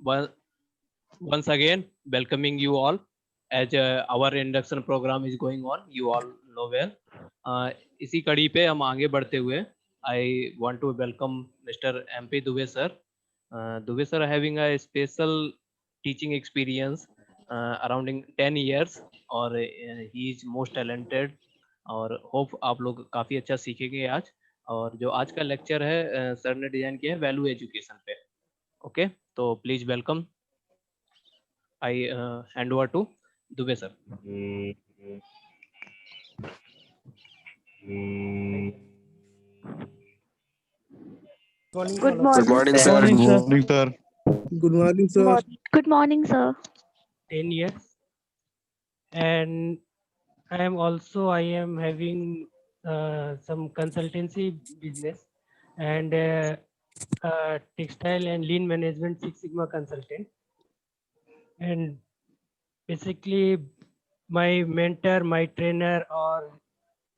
Well, once again, welcoming you all as our induction program is going on. You all know well. इसी कड़ी पे हम आगे बढ़ते हुए I want to welcome Mr. MP Dubey sir. Dubey sir having a special teaching experience around 10 years और he is most talented और hope आप लोग काफ़ी अच्छा सीखेंगे आज और जो आज का लेक्चर है सर ने डिजाइन किया है वैल्यू एजुकेशन पे ओके तो please welcome I hand over to Dubey sir. Good Good morning, morning, sir. sir. Morning, sir. Morning, sir. Good morning, sir. Good morning, sir. 10 years, and I am having some consultancy business and textile and lean management Six Sigma consultant. And basically, my mentor, my trainer, or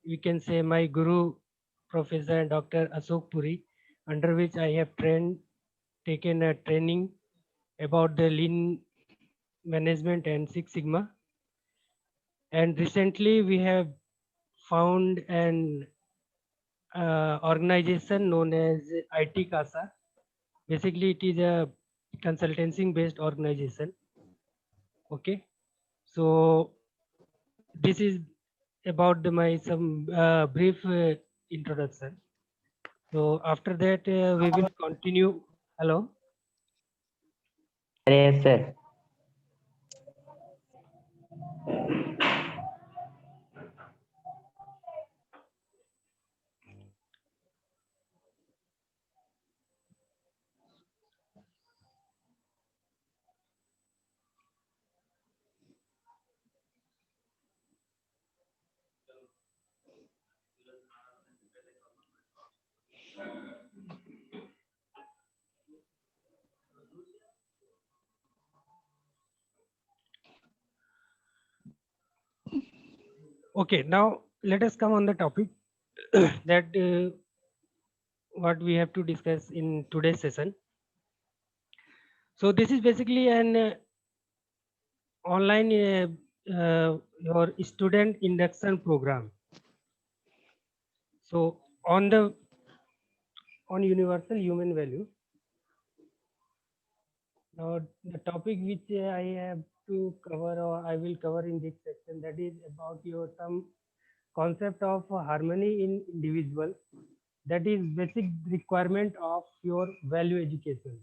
we can say my guru, Professor Dr. Ashok Puri, under which I have taken a training about the lean management and Six Sigma. And recently we have found an organization known as IT CASA. Basically, it is a consulting based organization. Okay, so this is about my some brief introduction. So after that, we will continue. Hello. Yes, sir. Okay, now let us come on the topic that what we have to discuss in today's session. So this is basically an online your student induction program. So on universal human value. Now the topic which I have to cover or I will cover in this section, that is about your some concept of harmony in individual, that is basic requirement of your value education.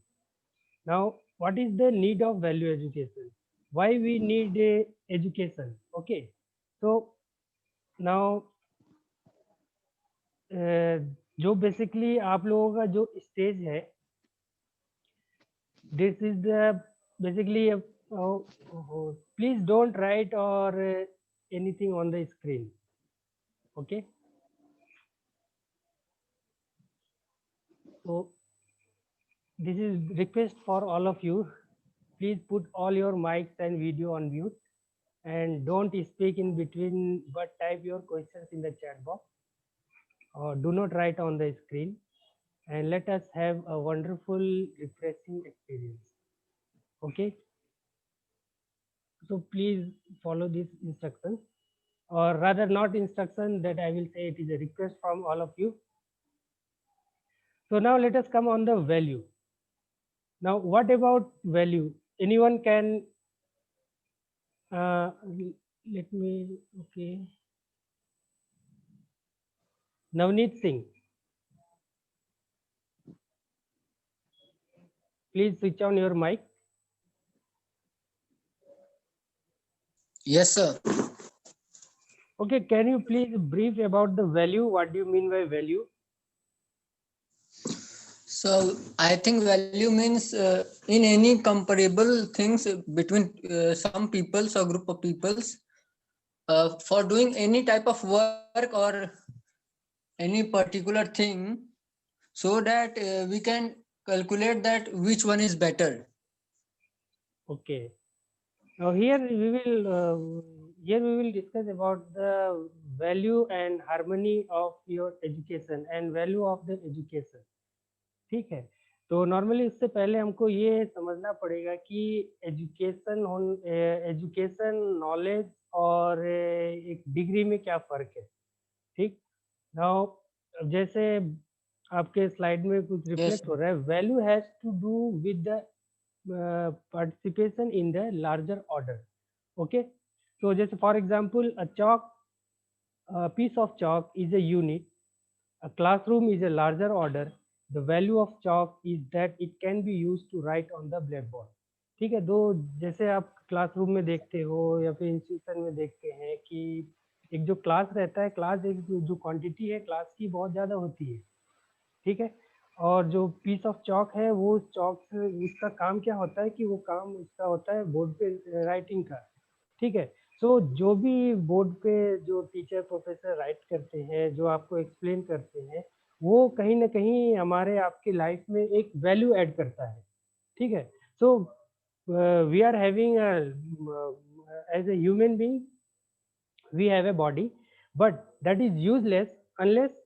Now what is the need of value education, why we need a education? Okay, so now जो basically आप लोगों का जो stage है, this is the basically please don't write or anything on the screen. Okay, so this is request for all of you, please put all your mics and video on mute and don't speak in between but type your questions in the chat box or do not write on the screen, and let us have a wonderful refreshing experience. Okay, so please follow this instruction, or rather not instruction, that I will say it is a request from all of you. So now let us come on the value. Now what about value? Anyone can let me, okay, Navneet Singh, please switch on your mic. Yes, sir. Okay, can you please brief about the value? What do you mean by value? So I think value means in any comparable things between some peoples or group of peoples for doing any type of work or any particular thing, so that we can calculate that which one is better. Okay. Now here we will discuss about the value and harmony of your education and value of the education. ठीक है. तो normally उससे पहले हमको ये समझना पड़ेगा कि एजुकेशन नॉलेज और एक डिग्री में क्या फ़र्क है, ठीक। नाउ जैसे आपके स्लाइड में कुछ रिफ्लेक्ट हो रहा है, value has to do with the participation in the larger order. Okay, so just for example, a piece of chalk is a unit, a classroom is a larger order. The value of chalk is that it can be used to write on the blackboard. ठीक है, दो जैसे आप classroom में देखते हो या फिर इंस्टीट्यूशन में देखते हैं कि एक जो क्लास रहता है, क्लास एक जो क्वांटिटी है क्लास की बहुत ज़्यादा होती है, ठीक है। और जो पीस ऑफ चॉक है वो चॉक से उसका काम क्या होता है कि वो काम उसका होता है बोर्ड पे राइटिंग का, ठीक है। सो जो भी बोर्ड पे जो टीचर प्रोफेसर राइट करते हैं, जो आपको एक्सप्लेन करते हैं, वो कहीं ना कहीं हमारे आपके लाइफ में एक वैल्यू ऐड करता है, ठीक है। So we are having as a human being we have a body, but that is useless unless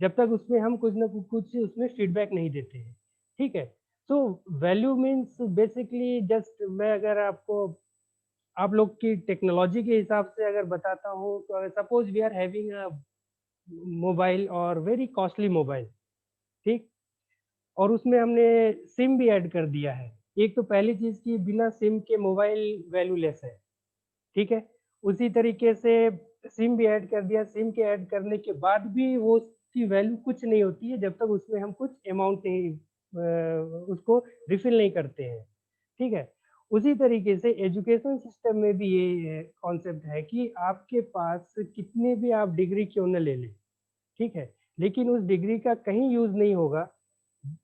जब तक उसमें हम कुछ ना कुछ उसमें फीडबैक नहीं देते हैं, ठीक है। So value means basically just मैं अगर आपको आप लोग की टेक्नोलॉजी के हिसाब से अगर बताता हूँ तो suppose we are having a mobile और वेरी कॉस्टली मोबाइल, ठीक, और उसमें हमने सिम भी ऐड कर दिया है। एक तो पहली चीज़ कि बिना सिम के मोबाइल वैल्यूलेस है, ठीक है। उसी तरीके से सिम भी ऐड कर दिया, सिम के ऐड करने के बाद भी वो उसकी वैल्यू कुछ नहीं होती है जब तक उसमें हम कुछ अमाउंट नहीं उसको रिफिल नहीं करते हैं, ठीक है। उसी तरीके से एजुकेशन सिस्टम में भी ये कॉन्सेप्ट है कि आपके पास कितने भी आप डिग्री क्यों न ले लें, ठीक है, लेकिन उस डिग्री का कहीं यूज़ नहीं होगा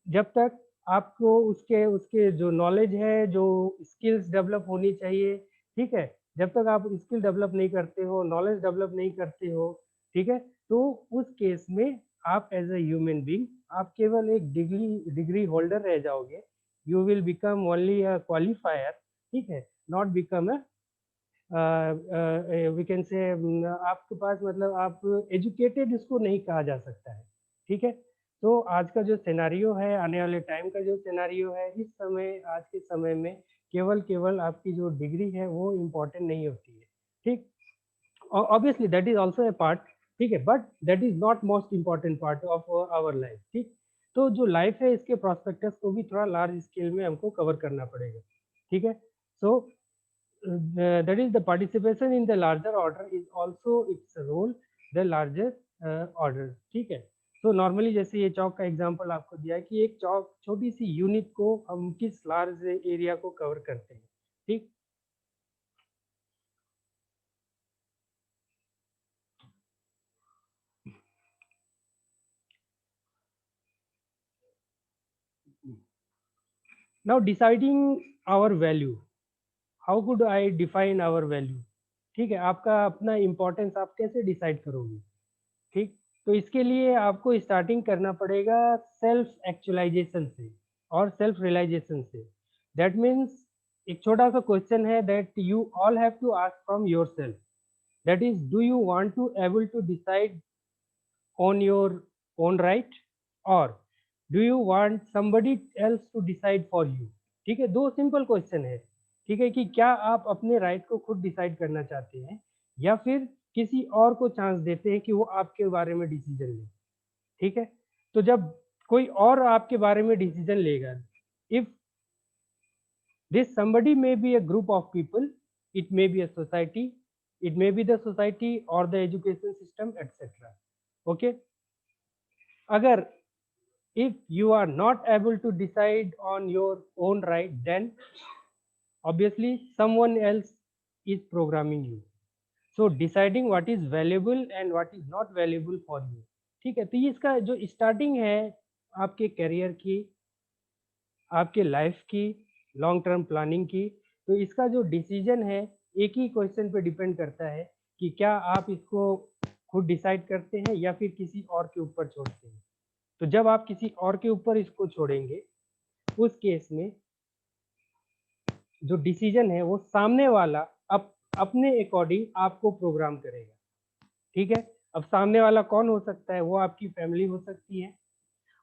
जब तक आपको उसके उसके जो नॉलेज है, जो स्किल्स डेवलप होनी चाहिए, ठीक है, जब तक आप स्किल डेवलप नहीं करते हो, नॉलेज डेवलप नहीं करते हो, ठीक है, तो उस केस में आप एज ए ह्यूमन बीइंग आप केवल एक डिग्री होल्डर रह जाओगे। You will become only a qualifier, ठीक है, not become a we can say आपके पास मतलब आप एजुकेटेड इसको नहीं कहा जा सकता है, ठीक है। तो आज का जो सिनेरियो है, आने वाले टाइम का जो सिनेरियो है, इस समय आज के समय में केवल आपकी जो डिग्री है वो इम्पोर्टेंट नहीं होती है, ठीक। Obviously that is also a part, ठीक है, but that is not most important part of our life, ठीक। तो जो लाइफ है इसके प्रोस्पेक्टस को भी थोड़ा लार्ज स्केल में हमको कवर करना पड़ेगा, ठीक है। सो that is the participation in the larger order is also its role the larger order, ठीक है। तो नॉर्मली जैसे ये चौक का एग्जांपल आपको दिया है कि एक चौक छोटी सी यूनिट को हम किस लार्ज एरिया को कवर करते हैं, ठीक। Now deciding our value, how could I define our value, ठीक है। आपका अपना इम्पोर्टेंस आप कैसे डिसाइड करोगे, ठीक। तो इसके लिए आपको स्टार्टिंग करना पड़ेगा सेल्फ एक्चुअलाइजेशन से और सेल्फ रियलाइजेशन से। दैट मीन्स एक छोटा सा क्वेश्चन है that you all have to ask from yourself, that is do you want to able to decide on your own right और do you want somebody else to decide for you, ठीक है। दो simple question है, ठीक है, कि क्या आप अपने राइट को खुद डिसाइड करना चाहते हैं या फिर किसी और को चांस देते हैं कि वो आपके बारे में डिसीजन ले, ठीक है। तो जब कोई और आपके बारे में डिसीजन लेगा, if this somebody may be a group of people, it may be a society, it may be the society or the education system, etc. Okay, अगर if you are not able to decide on your own right, then obviously someone else is programming you. So deciding what is valuable and what is not valuable for you, ठीक है। तो ये इसका जो starting है आपके career की, आपके लाइफ की, लॉन्ग टर्म प्लानिंग की, तो इसका जो डिसीजन है एक ही क्वेश्चन पे डिपेंड करता है कि क्या आप इसको खुद डिसाइड करते हैं या फिर किसी और के ऊपर छोड़ते हैं। तो जब आप किसी और के ऊपर इसको छोड़ेंगे, उस केस में जो डिसीजन है वो सामने वाला अपने अकॉर्डिंग आपको प्रोग्राम करेगा, ठीक है। अब सामने वाला कौन हो सकता है, वो आपकी फैमिली हो सकती है,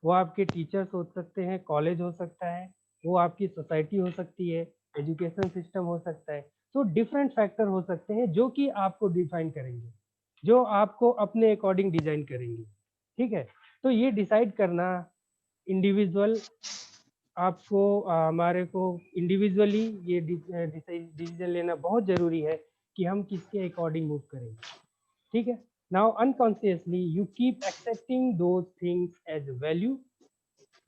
वो आपके टीचर्स हो सकते हैं, कॉलेज हो सकता है, वो आपकी सोसाइटी हो सकती है, एजुकेशन सिस्टम हो सकता है। तो डिफरेंट फैक्टर हो सकते हैं जो कि आपको डिफाइन करेंगे, जो आपको अपने अकॉर्डिंग डिजाइन करेंगे। ठीक है, तो ये डिसाइड करना इंडिविजुअल आपको हमारे को इंडिविजुअली ये डिसीजन लेना बहुत ज़रूरी है कि हम किसके अकॉर्डिंग मूव करेंगे। ठीक है, now unconsciously you keep accepting those things as value,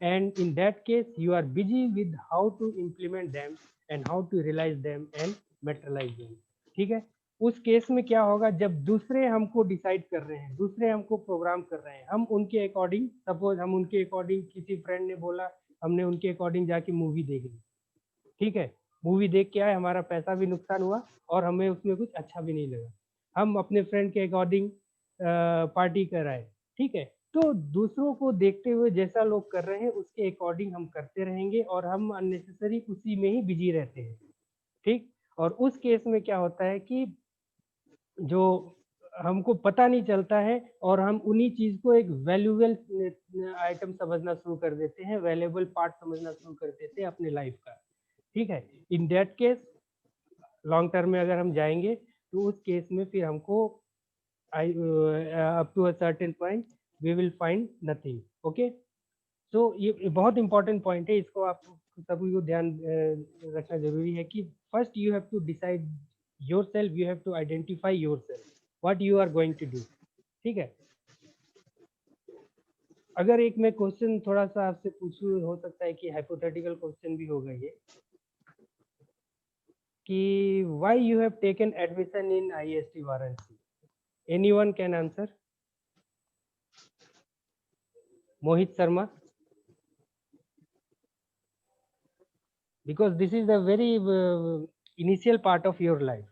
and in that case you are busy with how to implement them and how to realize them and materialize them। ठीक है, उस case में क्या होगा, जब दूसरे हमको डिसाइड कर रहे हैं, दूसरे हमको प्रोग्राम कर रहे हैं, हम उनके अकॉर्डिंग, सपोज हम उनके अकॉर्डिंग, किसी फ्रेंड ने बोला, हमने उनके अकॉर्डिंग जाके मूवी देख ली। ठीक है, मूवी देख के आए, हमारा पैसा भी नुकसान हुआ और हमें उसमें कुछ अच्छा भी नहीं लगा। हम अपने फ्रेंड के अकॉर्डिंग पार्टी कराए। ठीक है, तो दूसरों को देखते हुए जैसा लोग कर रहे हैं उसके अकॉर्डिंग हम करते रहेंगे और हम अननेसेसरी उसी में ही बिजी रहते हैं। ठीक, और उस केस में क्या होता है कि जो हमको पता नहीं चलता है और हम उन्हीं चीज को एक वैल्यूएबल आइटम समझना शुरू कर देते हैं, वैल्यूएबल पार्ट समझना शुरू कर देते हैं अपने लाइफ का। ठीक है, इन दैट केस लॉन्ग टर्म में अगर हम जाएंगे तो उस केस में फिर हमको up to a certain point we will find nothing. Okay, तो ये बहुत इंपॉर्टेंट पॉइंट है, इसको आप सभी को ध्यान रखना जरूरी है कि first you have to decide yourself, you have to identify yourself what you are going to do. ठीक है, अगर एक मैं क्वेश्चन थोड़ा सा आपसे पूछूं, हो सकता है कि हाइपोथेटिकल क्वेश्चन भी होगा ये, कि why you have taken admission in IST Varanasi? Anyone can answer? Mohit Sharma? Because this is the very initial part of your life.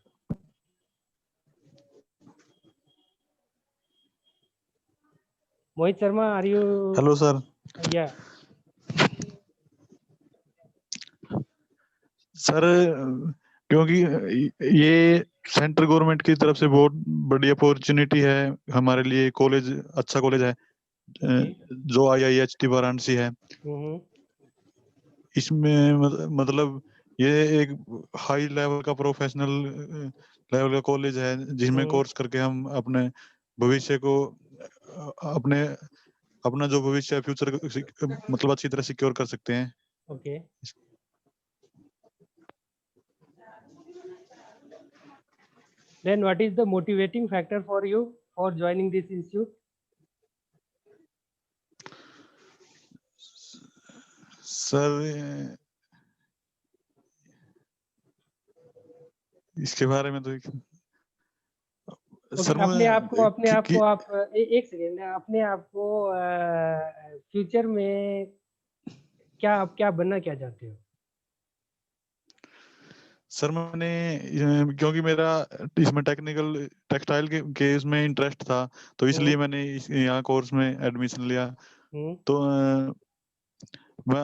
Mohit Sharma, are you? Hello, sir. Yeah. Sir, क्योंकि ये central government की तरफ से बहुत बड़ी opportunity है हमारे लिए, कॉलेज अच्छा कॉलेज है जो IIHT वाराणसी है। इसमें मतलब ये एक हाई लेवल का प्रोफेशनल लेवल का कॉलेज है जिसमें कोर्स करके हम अपने भविष्य को अपना जो भविष्य है फ्यूचर मतलब अच्छी तरह सिक्योर कर सकते हैं। Okay. Then what is the motivating factor for you for joining this institute? Sir, इसके बारे में तो सर अपने आप को आप एक सेकेंड, अपने आप को फ्यूचर में क्या बनना क्या चाहते हो? सर मैंने क्योंकि मेरा इसमें टेक्निकल टेक्सटाइल के इसमें इंटरेस्ट था तो इसलिए मैंने यहाँ कोर्स में एडमिशन लिया। तो मैं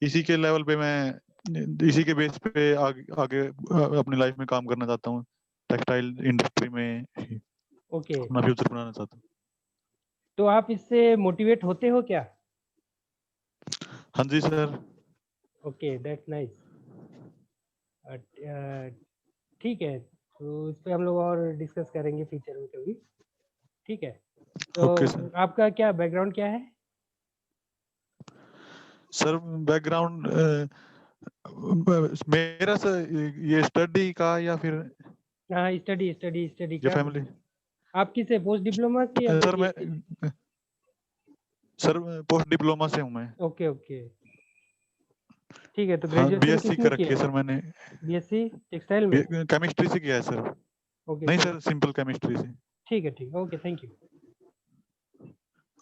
इसी के लेवल पे मैं इसी के बेस पे आगे अपनी लाइफ में काम करना चाहता हूँ, टेक्सटाइल इंडस्ट्री में अपना फ्यूचर बनाना चाहता हूँ। तो आप इससे मोटिवेट होते हो क्या? हाँ जी सर। Okay, that's nice. ठीक है, तो इस पे हम लोग और डिस्कस करेंगे फ्यूचर में कभी। ठीक है, तो आपका क्या बैकग्राउंड क्या है? सर बैकग्राउंड मेरा सर ये स्टडी का या फिर स्टडी या फैमिली? आप किसे पोस्ट डिप्लोमा की? सर मैं पोस्ट डिप्लोमा से हूँ मैं। ओके, ठीक है, तो हाँ, ग्रेजुएशन BSc कर रखी है सर मैंने। BSc टेक्सटाइल में केमिस्ट्री से किया है सर। नहीं सर, सिंपल केमिस्ट्री से। ठीक है, okay, thank you.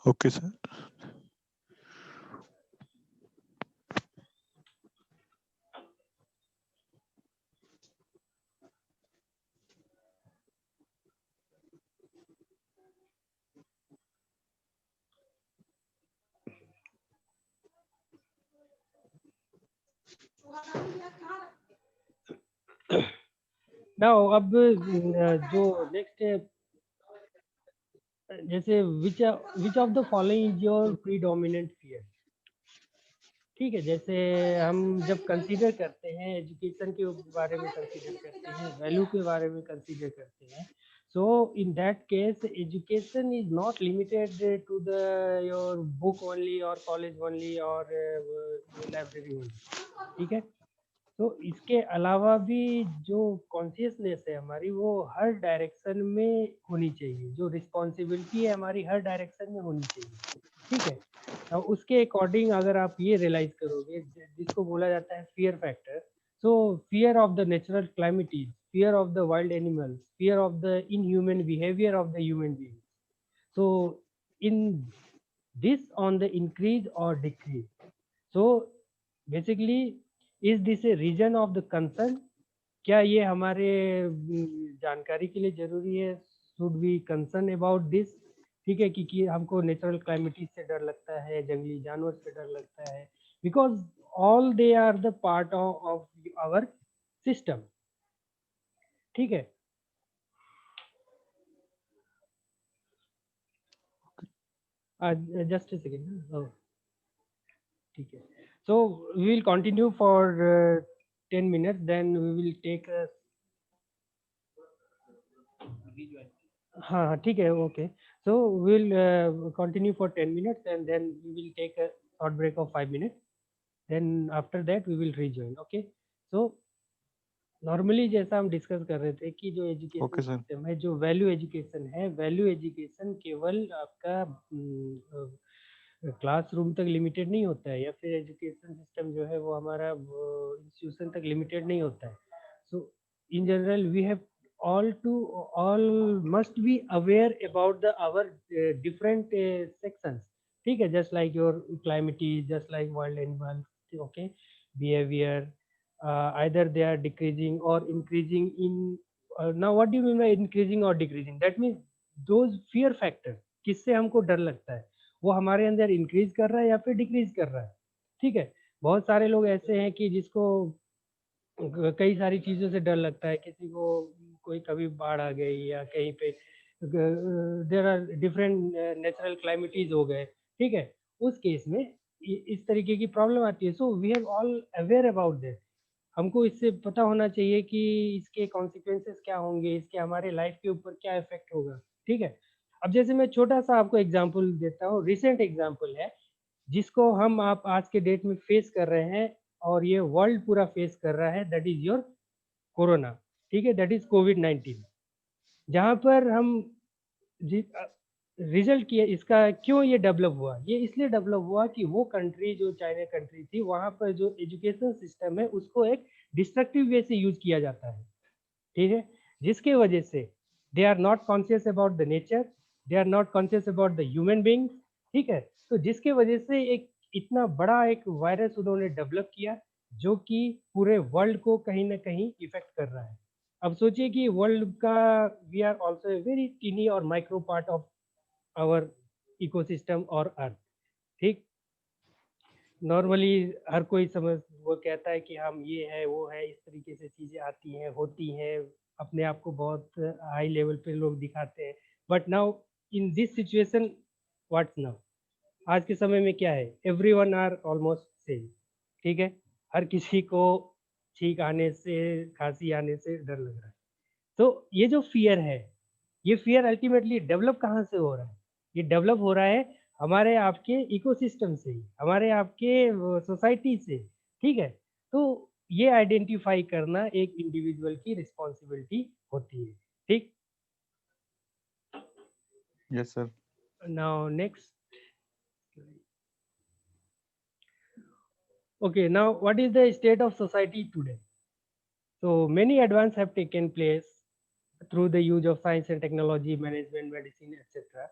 Okay sir. Now अब जो नेक्स्ट जैसे which of the following is your predominant fear. ठीक है, जैसे हम जब कंसीडर करते हैं एजुकेशन के बारे में कंसीडर करते हैं, वैल्यू के बारे में कंसीडर करते हैं, so in that case education is not limited to the your book only or college only or library only। ठीक है, तो इसके अलावा भी जो कॉन्शियसनेस है हमारी वो हर डायरेक्शन में होनी चाहिए, जो रिस्पॉन्सिबिलिटी है हमारी हर डायरेक्शन में होनी चाहिए। ठीक है, अब उसके अकॉर्डिंग अगर आप ये रियलाइज करोगे जिसको बोला जाता है fear factor, so fear of the natural calamities, fear of the wild animals, fear of the inhuman behavior of the human beings. So in this on the increase or decrease. So basically is this a region of the concern? क्या ये हमारे जानकारी के लिए जरूरी है? Should we concern about this? ठीक है, क्योंकि हमको नेचुरल क्लाइमेटीज से डर लगता है, जंगली जानवर से डर लगता है, because all they are the part of our system. ठीक है, just a second। oh, ठीक है, so we will continue for 10 minutes, then we will take a हाँ ठीक है, okay, so we will continue for 10 minutes and then we will take a short break of 5 minutes, then after that we will rejoin। okay, so normally जैसा हम discuss कर रहे थे कि जो एजुकेशन Okay, sir. सिस्टम है, जो value education है, वैल्यू एजुकेशन केवल आपका क्लासरूम तक लिमिटेड नहीं होता है, या फिर एजुकेशन सिस्टम जो है वो हमारा इंस्टीट्यूशन तक लिमिटेड नहीं होता है। So in general we have all must be aware about the our different sections। ठीक है, just like your climate, just like wild animals, okay, behavior, either they are decreasing or increasing in now what do you mean by increasing or decreasing? That means those fear factors, किससे हमको डर लगता है, वो हमारे अंदर increase कर रहा है या फिर डिक्रीज कर रहा है। ठीक है, बहुत सारे लोग ऐसे हैं कि जिसको कई सारी चीज़ों से डर लगता है, किसी को कोई कभी बाढ़ आ गई या कहीं पे देर आर डिफरेंट नेचुरल क्लाइमेटीज हो गए। ठीक है, उस केस में इस तरीके की प्रॉब्लम आती है। So we have all aware about this. हमको इससे पता होना चाहिए कि इसके कॉन्सिक्वेंसेस क्या होंगे, इसके हमारे लाइफ के ऊपर क्या इफेक्ट होगा। ठीक है, अब जैसे मैं छोटा सा आपको एग्जांपल देता हूँ, रिसेंट एग्जांपल है जिसको हम आप आज के डेट में फेस कर रहे हैं और ये वर्ल्ड पूरा फेस कर रहा है, दैट इज योर कोरोना। ठीक है, दैट इज कोविड-19, जहाँ पर हम रिजल्ट किया इसका, क्यों ये डेवलप हुआ, ये इसलिए डेवलप हुआ कि वो कंट्री जो चाइना कंट्री थी, वहाँ पर जो एजुकेशन सिस्टम है उसको एक डिस्ट्रक्टिव वे से यूज किया जाता है। ठीक है, जिसके वजह से they are not conscious about the nature, they are not conscious about the human beings. ठीक है, तो जिसके वजह से एक इतना बड़ा एक वायरस उन्होंने डेवलप किया जो कि पूरे वर्ल्ड को कहीं ना कहीं इफेक्ट कर रहा है। अब सोचिए कि वर्ल्ड का we are also a very tiny और micro part of our ecosystem और अर्थ। ठीक, नॉर्मली हर कोई समझ वो कहता है कि हम ये है वो है, इस तरीके से चीज़ें आती हैं होती हैं, अपने आप को बहुत हाई लेवल पे लोग दिखाते हैं। But now in this situation what's now, आज के समय में क्या है, एवरीवन आर ऑलमोस्ट सेम। ठीक है, हर किसी को छींक आने से, खांसी आने से डर लग रहा है। तो ये जो फियर है, ये फियर अल्टीमेटली डेवलप कहाँ से हो रहा है? ये डेवलप हो रहा है हमारे आपके इकोसिस्टम से ही, हमारे आपके सोसाइटी से। ठीक है, तो ये आइडेंटिफाई करना एक इंडिविजुअल की रिस्पॉन्सिबिलिटी होती है। ठीक, Yes, sir. Now next. Okay, now what is the state of society today? So many advances have taken place through the use of science and technology, management, medicine, etc.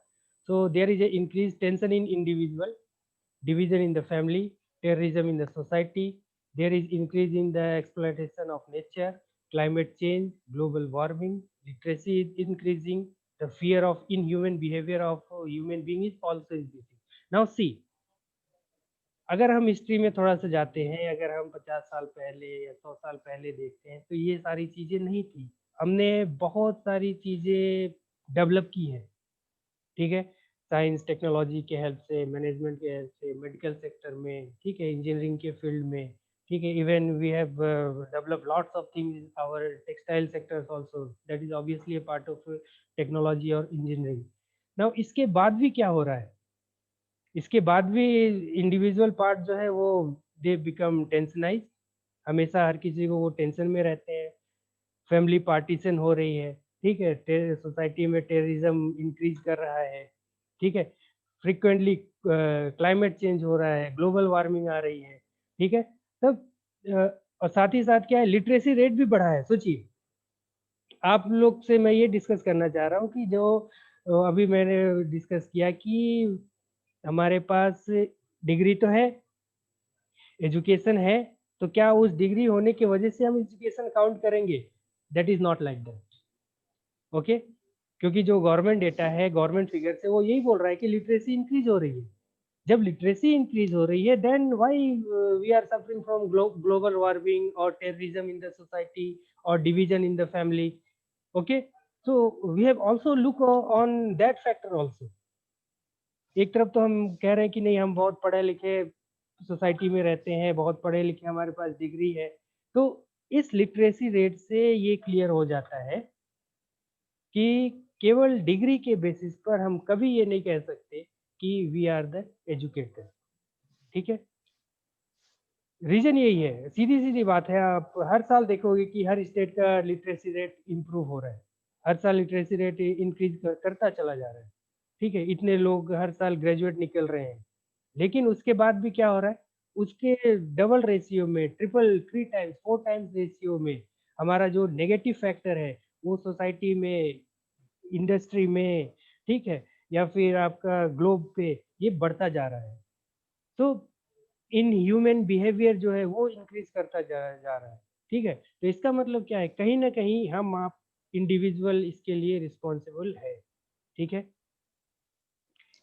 So there is an increased tension in individual, division in the family, terrorism in the society. There is increase in the exploitation of nature, climate change, global warming, literacy is increasing, the fear of inhuman behavior of human being is also increasing. Now see, अगर हम history में थोड़ा सा जाते हैं, अगर हम 50 साल पहले या 100 साल पहले देखते हैं तो ये सारी चीज़ें नहीं थी। हमने बहुत सारी चीज़ें डेवलप की हैं। ठीक है, साइंस टेक्नोलॉजी के हेल्प से, मैनेजमेंट के हेल्प से, मेडिकल सेक्टर में, ठीक है, इंजीनियरिंग के फील्ड में, ठीक है, even we have developed lots of things in our textile sectors also, that is obviously a part of technology और इंजीनियरिंग। नाउ इसके बाद भी क्या हो रहा है, इसके बाद भी इंडिविजुअल पार्ट जो है वो दे बिकम टेंशनाइज, हमेशा हर किसी को वो टेंशन में रहते हैं, फैमिली पार्टीशन हो रही है, ठीक है, सोसाइटी में टेररिज्म इंक्रीज कर रहा है, ठीक है, फ्रिक्वेंटली क्लाइमेट चेंज हो रहा है, ग्लोबल वार्मिंग आ रही है, ठीक है, तब और साथ ही साथ क्या है, लिटरेसी रेट भी बढ़ा है। सोचिए, आप लोग से मैं ये डिस्कस करना चाह रहा हूँ कि जो अभी मैंने डिस्कस किया कि हमारे पास डिग्री तो है, एजुकेशन है, तो क्या उस डिग्री होने की वजह से हम एजुकेशन काउंट करेंगे? That is not like that, okay, क्योंकि जो गवर्नमेंट डेटा है, गवर्नमेंट फिगर से वो यही बोल रहा है कि लिटरेसी इंक्रीज हो रही है। जब लिटरेसी इंक्रीज हो रही है, then why we are suffering from global warming और टेररिज्म इन द सोसाइटी और division in the family, okay, so we have also look on that factor also. एक तरफ तो हम कह रहे हैं कि नहीं, हम बहुत पढ़े लिखे सोसाइटी में रहते हैं, बहुत पढ़े लिखे, हमारे पास डिग्री है, तो इस लिटरेसी रेट से ये क्लियर हो जाता है कि केवल डिग्री के बेसिस पर हम कभी ये नहीं कह सकते कि वी आर द एजुकेटेड, ठीक है। रीजन यही है, सीधी सीधी बात है, आप हर साल देखोगे कि हर स्टेट का लिटरेसी रेट इंप्रूव हो रहा है, हर साल लिटरेसी रेट इंक्रीज करता चला जा रहा है, ठीक है, इतने लोग हर साल ग्रेजुएट निकल रहे हैं, लेकिन उसके बाद भी क्या हो रहा है, उसके डबल रेशियो में, ट्रिपल, 3 टाइम्स 4 टाइम्स रेशियो में हमारा जो नेगेटिव फैक्टर है वो सोसाइटी में, इंडस्ट्री में, ठीक है, या फिर आपका ग्लोब पे ये बढ़ता जा रहा है। तो इन ह्यूमन बिहेवियर जो है वो इंक्रीज करता जा रहा है, ठीक है। तो इसका मतलब क्या है, कहीं ना कहीं हम आप इंडिविजुअल इसके लिए रिस्पॉन्सिबल है, ठीक है, यस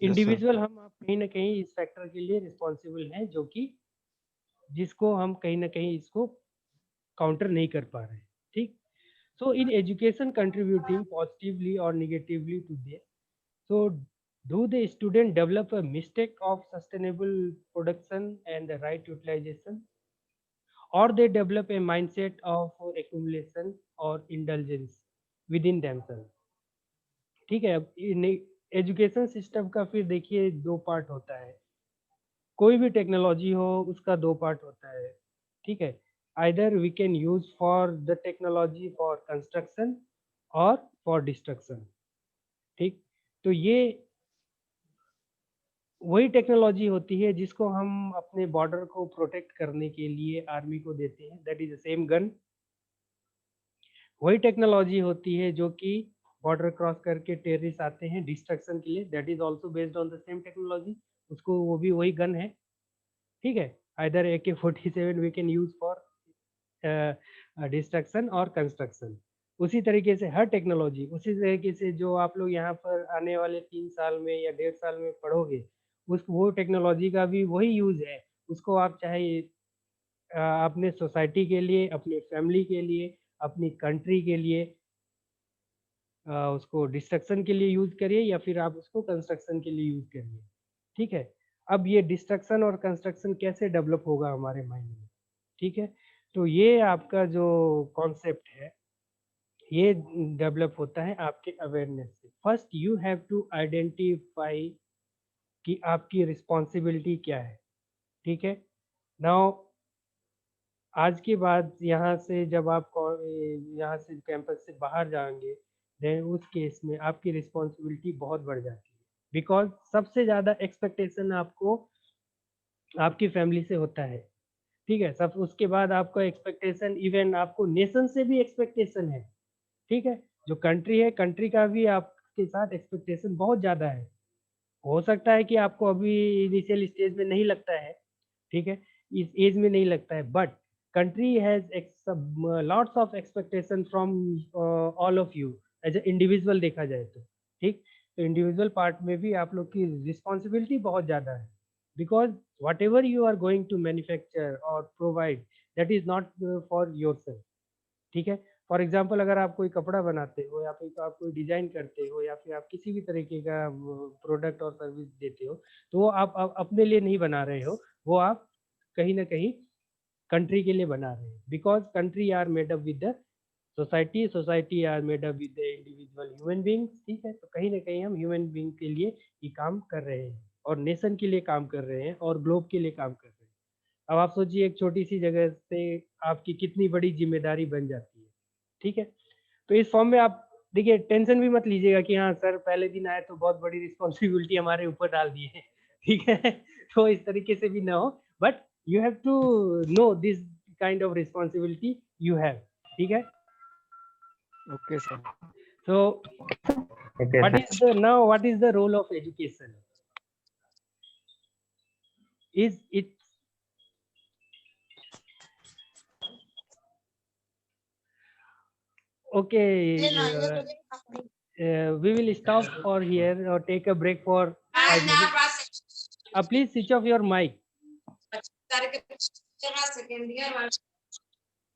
सर। इंडिविजुअल हम आप कहीं ना कहीं इस फैक्टर के लिए रिस्पॉन्सिबल हैं, जो कि जिसको हम कहीं ना कहीं इसको काउंटर नहीं कर पा रहे हैं, ठीक। So in education contributing positively और negatively to this, so do the student develop a mistake of sustainable production and the right utilization, or they develop a mindset of accumulation or indulgence within themselves, ठीक है। अब education system का फिर देखिए दो part होता है, कोई भी टेक्नोलॉजी हो उसका दो पार्ट होता है, ठीक है, either we can use for the technology for construction और फॉर डिस्ट्रक्शन, ठीक। तो ये वही टेक्नोलॉजी होती है जिसको हम अपने बॉर्डर को प्रोटेक्ट करने के लिए आर्मी को देते हैं, that is the same gun. वही टेक्नोलॉजी होती है जो कि बॉर्डर क्रॉस करके टेररिस्ट आते हैं डिस्ट्रक्शन के लिए, that is also based on the same technology, उसको वो भी वही गन है, ठीक है। Either AK-47 we can use for destruction और कंस्ट्रक्शन। उसी तरीके से हर टेक्नोलॉजी, उसी तरीके से जो आप लोग यहाँ पर आने वाले 3 साल में या 1.5 साल में पढ़ोगे, उस वो टेक्नोलॉजी का भी वही यूज है, उसको आप चाहे अपने सोसाइटी के लिए, अपने फैमिली के लिए, अपनी कंट्री के लिए उसको डिस्ट्रक्शन के लिए यूज करिए या फिर आप उसको कंस्ट्रक्शन के लिए यूज करिए, ठीक है। अब ये डिस्ट्रक्शन और कंस्ट्रक्शन कैसे डेवलप होगा हमारे माइंड में, ठीक है, तो ये आपका जो कॉन्सेप्ट है ये डेवलप होता है आपके अवेयरनेस से। First you have to identify कि आपकी रिस्पॉन्सिबिलिटी क्या है, ठीक है। नाउ आज के बाद यहाँ से जब आप यहाँ से कैंपस से बाहर जाएंगे, देन उस केस में आपकी रिस्पॉन्सिबिलिटी बहुत बढ़ जाती है, बिकॉज सबसे ज़्यादा एक्सपेक्टेशन आपको आपकी फैमिली से होता है, ठीक है, सब उसके बाद आपका एक्सपेक्टेशन, इवन आपको नेशन से भी एक्सपेक्टेशन है, ठीक है। जो कंट्री है, कंट्री का भी आपके साथ एक्सपेक्टेशन बहुत ज़्यादा है। हो सकता है कि आपको अभी इनिशियल स्टेज में नहीं लगता है, ठीक है, इस एज में नहीं लगता है, but country has lots of expectation from all of you as a individual देखा जाए तो, ठीक। तो इंडिविजुअल पार्ट में भी आप लोग की रिस्पॉन्सिबिलिटी बहुत ज़्यादा है, because whatever you are going to manufacture और provide, that is not for yourself, ठीक है। फॉर एग्जाम्पल अगर आप कोई कपड़ा बनाते हो या फिर आप कोई डिजाइन करते हो या फिर आप किसी भी तरीके का प्रोडक्ट और सर्विस देते हो, तो वो आप अपने लिए नहीं बना रहे हो, वो आप कहीं ना कहीं कंट्री के लिए बना रहे हैं, because country are made up with the society are made up with the individual human beings. ठीक है, तो कहीं ना कहीं हम ह्यूमन बींग के लिए ये काम कर रहे हैं और नेशन के लिए काम कर रहे हैं और ग्लोब के लिए काम कर रहे हैं। अब आप सोचिए एक छोटी सी जगह से आपकी कितनी बड़ी जिम्मेदारी बन जाती है। ठीक है, तो इस फॉर्म में आप देखिए, टेंशन भी मत लीजिएगा कि हाँ सर पहले दिन आए तो बहुत बड़ी रिस्पॉन्सिबिलिटी हमारे ऊपर डाल दी है। ठीक है, तो इस तरीके से भी ना हो, but you have to know this kind of responsibility you have. ठीक है, Okay, sir. so what is the role of education? Is it okay? We will stop for here or take a break for 5 minutes. Please switch off your mic.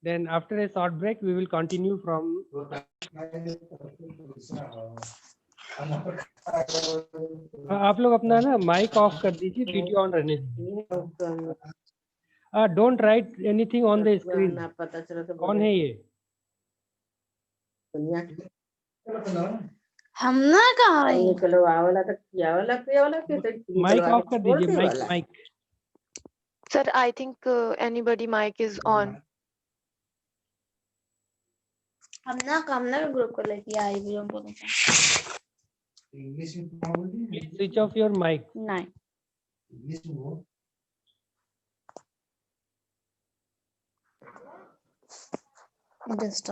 Then after a short break, we will continue from. आप लोग अपना ना mic off कर दीजिए, video on रहने दीजिए। Don't write anything on the screen. कौन है ये? हम ना कहा माइक ऑफ कर दीजिए, mic. Sir I think anybody mic is on. हम ना ग्रुप को लेके आई भी हम बोलते हैं। Please switch off your mic. नहीं जस्ट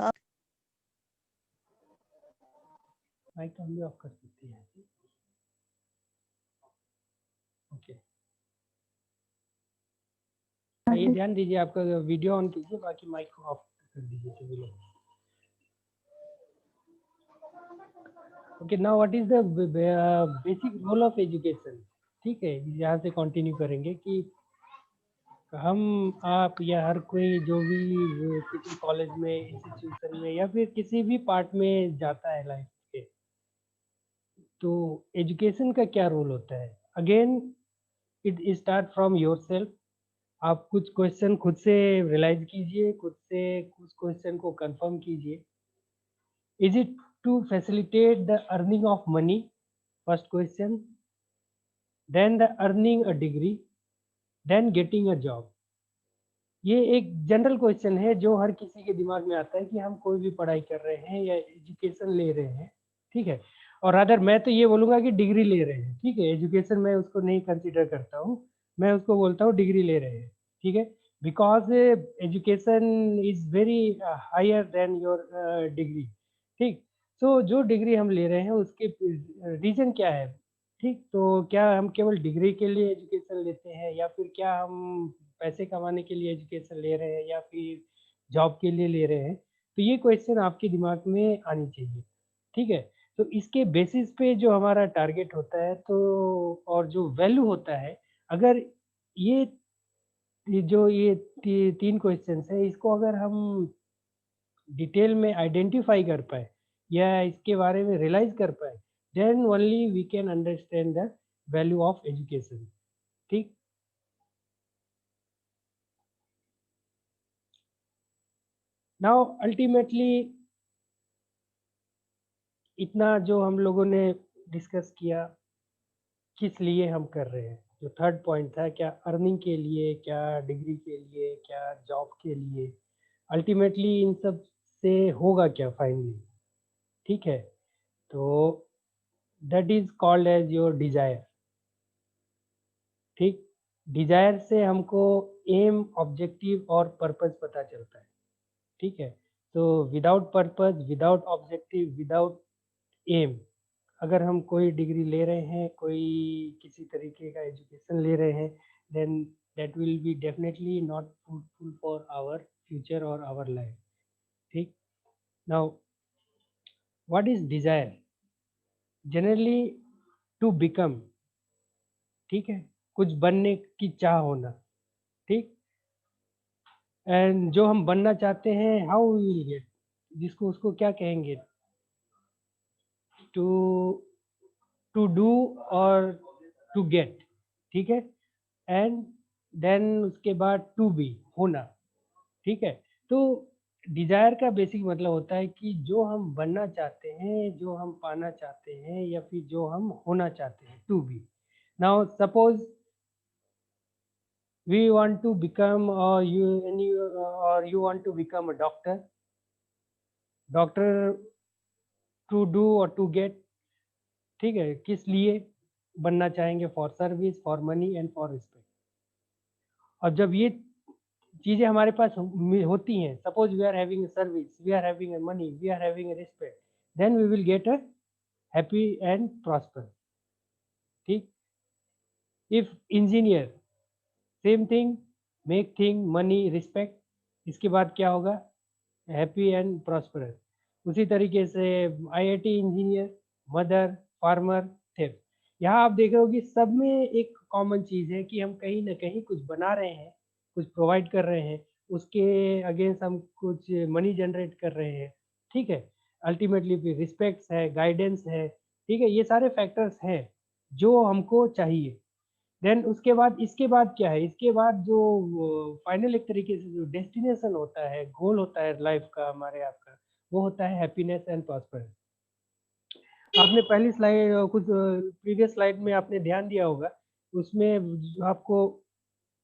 माइक तो हम भी ऑफ कर सकते हैं। ओके, ये ध्यान दीजिए, आपका वीडियो ऑन कीजिए, बाकी माइक ऑफ कर दीजिए सभी लोग। Okay, now what is the basic role of education? ठीक है, यहाँ से कंटिन्यू करेंगे कि हम आप या हर कोई जो भी किसी कॉलेज में, इंस्टीट्यूशन में या फिर किसी भी पार्ट में जाता है लाइफ के, तो एजुकेशन का क्या रोल होता है? Again it start from yourself. आप कुछ क्वेश्चन खुद से रियलाइज कीजिए, खुद से कुछ क्वेश्चन को कंफर्म कीजिए। Is it to facilitate the earning of money? First question. Then the earning a degree, then getting a job. ये एक जनरल क्वेश्चन है जो हर किसी के दिमाग में आता है कि हम कोई भी पढ़ाई कर रहे हैं या एजुकेशन ले रहे हैं। ठीक है, और अदर मैं तो ये बोलूँगा कि डिग्री ले रहे हैं। ठीक है, एजुकेशन मैं उसको नहीं कंसिडर करता हूँ, मैं उसको बोलता हूँ डिग्री ले रहे हैं। ठीक है, because education is very higher than your degree. ठीक, तो जो डिग्री हम ले रहे हैं उसके रीजन क्या है? ठीक, तो क्या हम केवल डिग्री के लिए एजुकेशन लेते हैं या फिर क्या हम पैसे कमाने के लिए एजुकेशन ले रहे हैं या फिर जॉब के लिए ले रहे हैं? तो ये क्वेश्चन आपके दिमाग में आनी चाहिए। ठीक है, तो इसके बेसिस पे जो हमारा टारगेट होता है तो और जो वैल्यू होता है, अगर ये तीन क्वेश्चंस है, इसको अगर हम डिटेल में आइडेंटिफाई कर पाए या इसके बारे में रियलाइज कर पाए, then only we can understand the value of education. ठीक, नाउ अल्टीमेटली इतना जो हम लोगों ने डिस्कस किया, किस लिए हम कर रहे हैं? जो थर्ड पॉइंट था, क्या अर्निंग के लिए, क्या डिग्री के लिए, क्या जॉब के लिए? अल्टीमेटली इन सब से होगा क्या फाइनली? ठीक है, तो that is called as your desire. ठीक, डिजायर से हमको एम, ऑब्जेक्टिव और पर्पस पता चलता है। ठीक है, तो without purpose, without objective, without aim, अगर हम कोई डिग्री ले रहे हैं, कोई किसी तरीके का एजुकेशन ले रहे हैं, then that will be definitely not fruitful for our future और आवर लाइफ। ठीक, now what is desire? Generally to become. ठीक है, कुछ बनने की चाह होना। ठीक, एंड जो हम बनना चाहते हैं, हाउ वी विल गेट? जिसको उसको क्या कहेंगे, टू डू और टू गेट, ठीक है, एंड देन उसके बाद टू बी, होना, ठीक है। तो डिजायर का बेसिक मतलब होता है कि जो हम बनना चाहते हैं, जो हम पाना चाहते हैं, या फिर जो हम होना चाहते हैं, to be. Now suppose we want to become or you want to become a doctor to do or to get, ठीक है, किस लिए बनना चाहेंगे, for service, for money and for respect. और जब ये चीजें हमारे पास होती हैं, suppose we are having service, we are having money, we are having respect, then we will get a happy and prosper, ठीक। If engineer, same thing, make thing, money, respect, इसके बाद क्या होगा, हैप्पी एंड प्रॉस्परस। उसी तरीके से IIT engineer, mother, farmer, theft. यहाँ आप देख रहे हो कि सब में एक कॉमन चीज है कि हम कहीं ना कहीं कुछ बना रहे हैं, कुछ प्रोवाइड कर रहे हैं, उसके अगेंस्ट हम कुछ मनी जनरेट कर रहे हैं, ठीक है। अल्टीमेटली भी रिस्पेक्ट है, गाइडेंस है, ठीक है, ये सारे फैक्टर्स हैं जो हमको चाहिए। देन उसके बाद, इसके बाद क्या है, इसके बाद जो फाइनल एक तरीके से जो डेस्टिनेशन होता है, गोल होता है लाइफ का, हमारे आपका, वो होता है हैप्पीनेस एंड प्रॉस्पेरिटी। आपने पहली स्लाइड, कुछ प्रीवियस स्लाइड में आपने ध्यान दिया होगा, उसमें आपको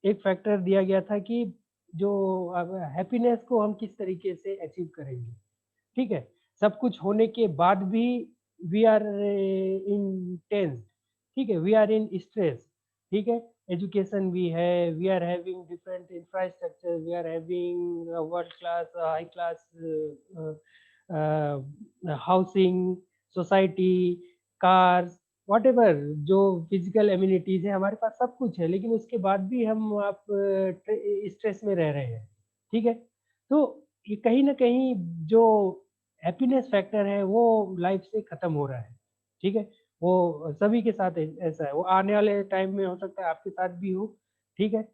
एक फैक्टर दिया गया था कि जो हैप्पीनेस को हम किस तरीके से अचीव करेंगे, ठीक है। सब कुछ होने के बाद भी वी आर इन टेंस, ठीक है, वी आर इन स्ट्रेस, ठीक है। एजुकेशन भी है, we are having different infrastructure, we are having world class, high class housing, society, cars, whatever जो फिजिकल एम्यूनिटीज है हमारे पास, सब कुछ है, लेकिन उसके बाद भी हम आप स्ट्रेस में रह रहे हैं, ठीक है। तो ये कहीं ना कहीं जो हैप्पीनेस फैक्टर है वो लाइफ से खत्म हो रहा है, ठीक है। वो सभी के साथ ऐसा है, वो आने वाले टाइम में हो सकता है आपके साथ भी हो, ठीक है,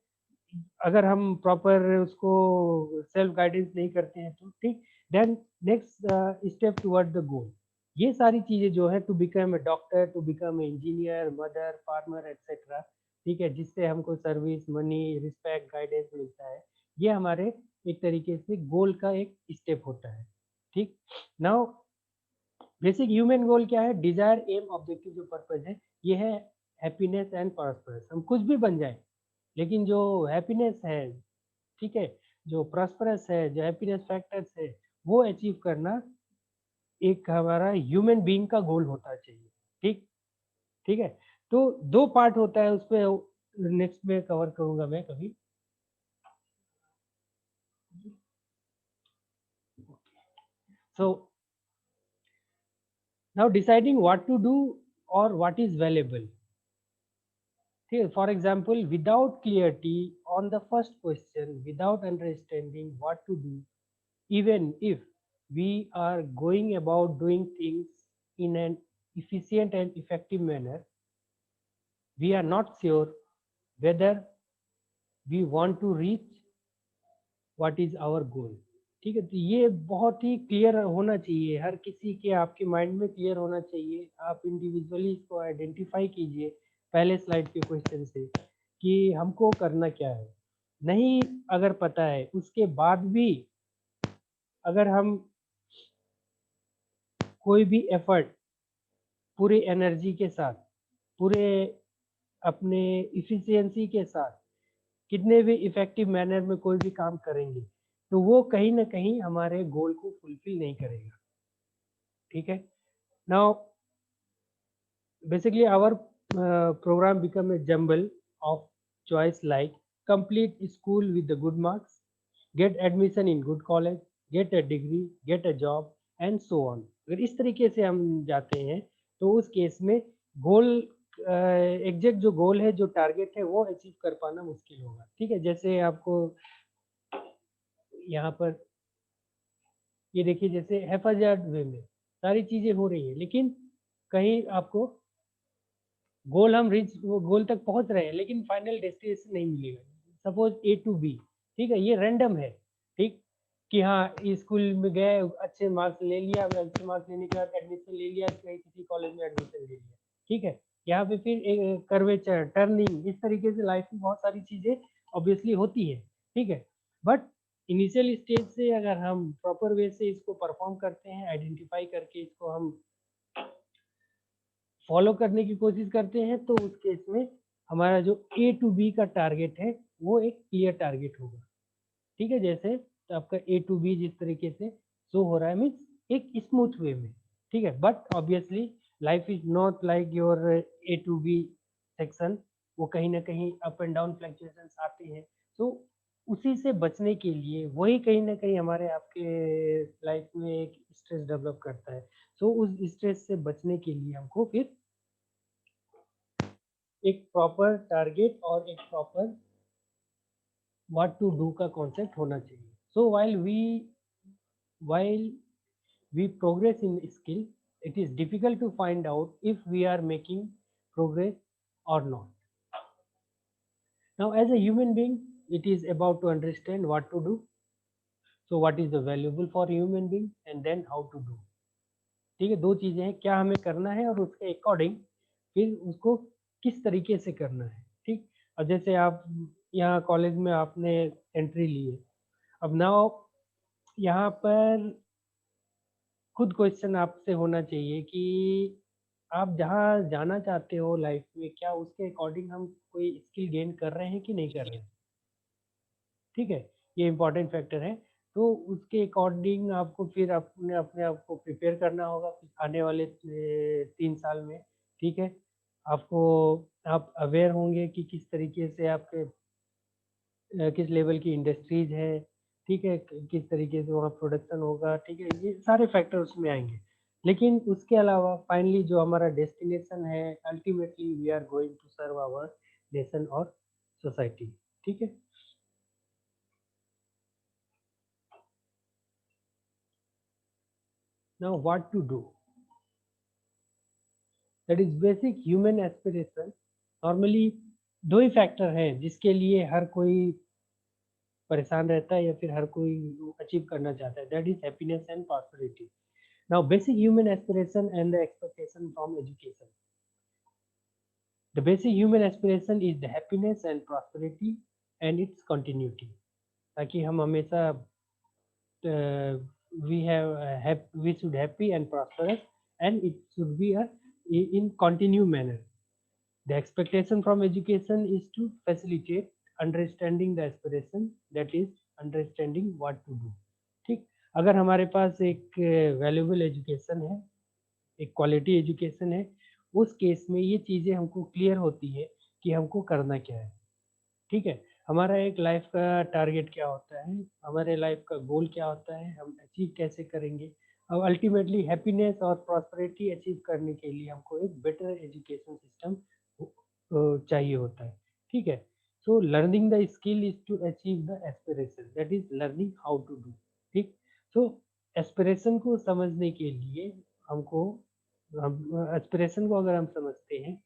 अगर हम प्रॉपर उसको सेल्फ गाइडेंस नहीं करते हैं तो, ठीक। Then next step toward the goal, ये सारी चीजें जो है, to become a doctor, to become a engineer, mother, farmer, etcetera, ठीक है, जिससे हमको सर्विस, मनी, रिस्पेक्ट, गाइडेंस मिलता है, ये हमारे एक तरीके से गोल का एक स्टेप होता है, ठीक। नाउ बेसिक ह्यूमन गोल क्या है, डिजायर, एम, ऑब्जेक्टिव, जो पर्पज है, ये है हैप्पीनेस एंड प्रॉस्पेरस। हम कुछ भी बन जाए, लेकिन जो हैप्पीनेस है, ठीक है, जो प्रॉस्पेरस है, जो हैप्पीनेस फैक्टर्स है, वो अचीव करना एक हमारा ह्यूमन बीइंग का गोल होता चाहिए, ठीक। ठीक है, तो दो पार्ट होता है, उस पर नेक्स्ट में कवर करूंगा मैं कभी। So now deciding what to do or what is valuable. Okay, for example, without clarity on the first question, without understanding what to do, even if we are going about doing things in an efficient and effective manner, we are not sure whether we want to reach what is our goal. ठीक है, तो ये बहुत ही clear होना चाहिए, हर किसी के आपके माइंड में क्लियर होना चाहिए। आप इंडिविजुअली इसको आइडेंटिफाई कीजिए पहले स्लाइड के क्वेश्चन से कि हमको करना क्या है। नहीं अगर पता है, उसके बाद भी अगर हम कोई भी एफर्ट पूरे एनर्जी के साथ, पूरे अपने इफिशियंसी के साथ, कितने भी इफेक्टिव मैनर में कोई भी काम करेंगे, तो वो कहीं ना कहीं हमारे गोल को फुलफिल नहीं करेगा, ठीक है। Now basically our program become a jumble of choice, like complete school with the good marks, get admission in good college, get a degree, get a job and so on. अगर इस तरीके से हम जाते हैं तो उस केस में गोल, एग्जैक्ट जो गोल है, जो टारगेट है, वो अचीव कर पाना मुश्किल होगा, ठीक है। जैसे आपको यहाँ पर ये देखिए, जैसे हैफाजार्ड वे में सारी चीजें हो रही है, लेकिन कहीं आपको गोल, हम रीच गोल तक पहुंच रहे हैं, लेकिन फाइनल डेस्टिनेशन नहीं मिलेगा। सपोज ए टू बी, ठीक है, ये रैंडम है, ठीक। कि हाँ स्कूल में गए, अच्छे मार्क्स ले लिया, अच्छे मार्क्स लेने के बाद एडमिशन ले लिया, किसी कॉलेज में एडमिशन ले लिया, ठीक है। यहाँ पे फिर एक कर्वेचर, टर्निंग, इस तरीके से लाइफ में बहुत सारी चीजें ऑब्वियसली होती है, ठीक है। बट इनिशियल स्टेज से अगर हम प्रॉपर वे से इसको परफॉर्म करते हैं, आइडेंटिफाई करके इसको हम फॉलो करने की कोशिश करते हैं, तो उस केस में हमारा जो A to B का टारगेट है वो एक क्लियर टारगेट होगा, ठीक है। जैसे तो आपका A to B जिस तरीके से शो हो रहा है, मीन्स एक स्मूथ वे में, ठीक है। But obviously life is not like your A to B section, वो कहीं ना कहीं अप एंड डाउन फ्लक्चुएशंस आते हैं। तो उसी से बचने के लिए वही कहीं ना कहीं हमारे आपके लाइफ में एक स्ट्रेस डेवलप करता है। तो उस स्ट्रेस से बचने के लिए हमको फिर एक प्रॉपर टारगेट और एक प्रॉपर व्हाट टू डू का कॉन्सेप्ट होना चाहिए। सो while we progress in skill, it is difficult to find out if we are making progress or not. Now as a human being, it is about to understand what to do, so what is the valuable for human being, and then how to do, ठीक है। दो चीजें हैं, क्या हमें करना है और उसके अकॉर्डिंग फिर उसको किस तरीके से करना है, ठीक। और जैसे आप यहाँ कॉलेज में आपने एंट्री ली है, अब नाउ यहाँ पर खुद क्वेश्चन आपसे होना चाहिए कि आप जहाँ जाना चाहते हो लाइफ में, क्या उसके अकॉर्डिंग हम कोई स्किल गेन कर रहे हैं कि नहीं कर रहे हैं, ठीक है। ये इम्पोर्टेंट फैक्टर है। तो उसके अकॉर्डिंग आपको फिर अपने अपने आप को प्रिपेयर करना होगा आने वाले 3 साल में, ठीक है। आपको आप अवेयर होंगे कि किस तरीके से आपके किस लेवल की इंडस्ट्रीज है, ठीक है, किस तरीके से वहाँ प्रोडक्शन होगा, ठीक है। ये सारे फैक्टर उसमें आएंगे। लेकिन उसके अलावा फाइनली जो हमारा डेस्टिनेशन है, ultimately we are going to serve our nation और सोसाइटी, ठीक है। Now what to do? That is basic human aspiration. Normally दो ही फैक्टर हैं जिसके लिए हर कोई परेशान रहता है या फिर हर कोई अचीव करना चाहता है, that is happiness and prosperity. Now basic human aspiration and the expectation from education. The basic human aspiration is the happiness and prosperity and it's continuity, ताकि हम हमेशा we should happy and prosperous, and it should be in continue manner. The expectation from education is to facilitate understanding the aspiration, that is understanding what to do, ठीक। अगर हमारे पास एक valuable education है, एक quality education है, उस case में ये चीज़ें हमको क्लियर होती है कि हमको करना क्या है, ठीक है। हमारा एक लाइफ का टारगेट क्या होता है, हमारे लाइफ का गोल क्या होता है, हम अचीव कैसे करेंगे। अब अल्टीमेटली हैप्पीनेस और प्रॉस्पेरिटी अचीव करने के लिए हमको एक बेटर एजुकेशन सिस्टम चाहिए होता है, ठीक है। So learning the skill is to achieve the aspiration, that is learning how to do, ठीक। सो एस्पिरेशन को समझने के लिए हमको, एस्पिरेशन को अगर हम समझते हैं,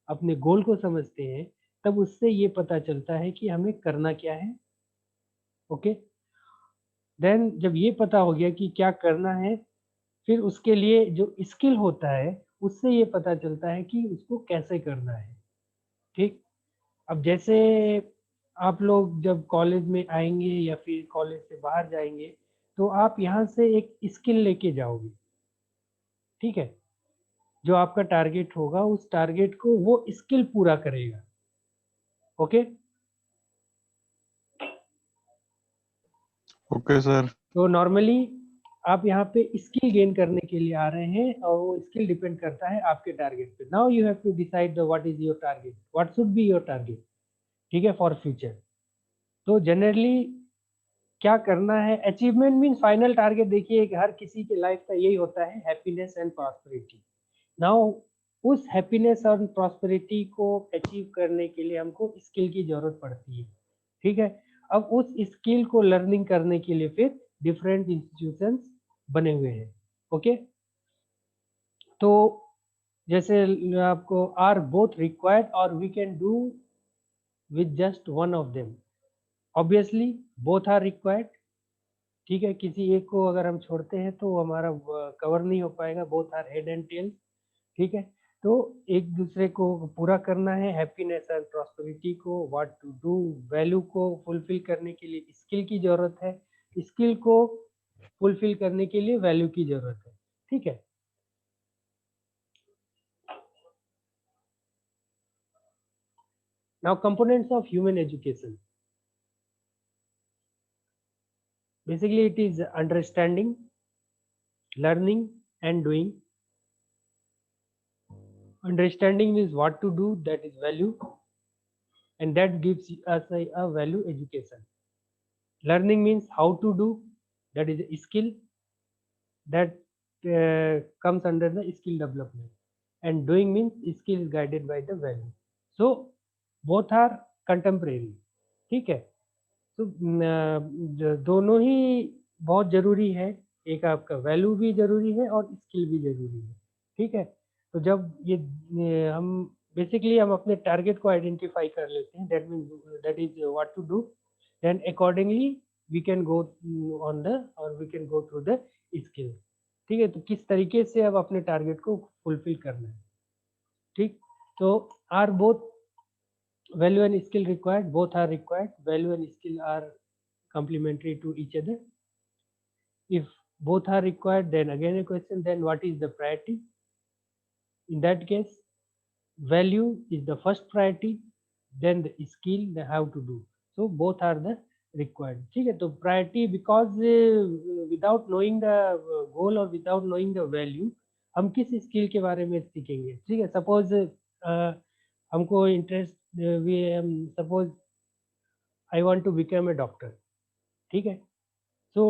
अपने गोल को समझते हैं, तब उससे ये पता चलता है कि हमें करना क्या है, ओके। देन जब ये पता हो गया कि क्या करना है, फिर उसके लिए जो स्किल होता है उससे ये पता चलता है कि उसको कैसे करना है, ठीक। अब जैसे आप लोग जब कॉलेज में आएंगे या फिर कॉलेज से बाहर जाएंगे, तो आप यहाँ से एक स्किल लेके जाओगे, ठीक है। जो आपका टारगेट होगा, उस टारगेट को वो स्किल पूरा करेगा, ओके। Okay sir. तो नॉर्मली आप यहाँ पे स्किल गेन करने के लिए आ रहे हैं, और वो स्किल डिपेंड करता है आपके टारगेट पे। Now you have to decide what is your target, what should be your target, ठीक है, फॉर फ्यूचर। तो जनरली क्या करना है, अचीवमेंट मीन फाइनल टारगेट, देखिए हर किसी के लाइफ का यही होता है, हैप्पीनेस एंड प्रॉस्पेरिटी। नाउ उस हैप्पीनेस और प्रॉस्पेरिटी को अचीव करने के लिए हमको स्किल की जरूरत पड़ती है, ठीक है। अब उस स्किल को लर्निंग करने के लिए फिर डिफरेंट इंस्टीट्यूशंस बने हुए हैं, ओके। तो जैसे आपको आर बोथ रिक्वायर्ड और we can do with just one of them, obviously both are required, ठीक है, किसी एक को अगर हम छोड़ते हैं तो हमारा कवर नहीं हो पाएगा, both are head and tail. ठीक है, तो एक दूसरे को पूरा करना है, हैप्पीनेस एंड प्रॉस्पेरिटी को, व्हाट टू डू, वैल्यू को फुलफिल करने के लिए स्किल की जरूरत है, स्किल को फुलफिल करने के लिए वैल्यू की जरूरत है। ठीक है, now components of human education, basically it is understanding, learning and doing. Understanding means what to do, that is value, and that gives us a value education. Learning means how to do, that is a skill, that comes under the skill development, and doing means skill is guided by the value. So both are contemporary. ठीक है, तो दोनों ही बहुत जरूरी है, एक आपका value भी जरूरी है और स्किल भी जरूरी है। ठीक है, तो जब ये हम बेसिकली हम अपने टारगेट को आइडेंटिफाई कर लेते हैं, that means that is what to do, then accordingly we can go on the और we can go through the skill. ठीक है, तो किस तरीके से अब अपने टारगेट को फुलफिल करना है। ठीक, तो are both value and skill required, both are required, value and skill are complementary to each other. If both are required, then again a question, then what is the priority? In that case, value is the first priority, then the skill, the how to do. So both are the required. ठीक है, तो priority, because without knowing the goal or without knowing the value, हम किस skill के बारे में सीखेंगे। ठीक है, सपोज हमको interest, suppose I want to become a doctor. ठीक है, सो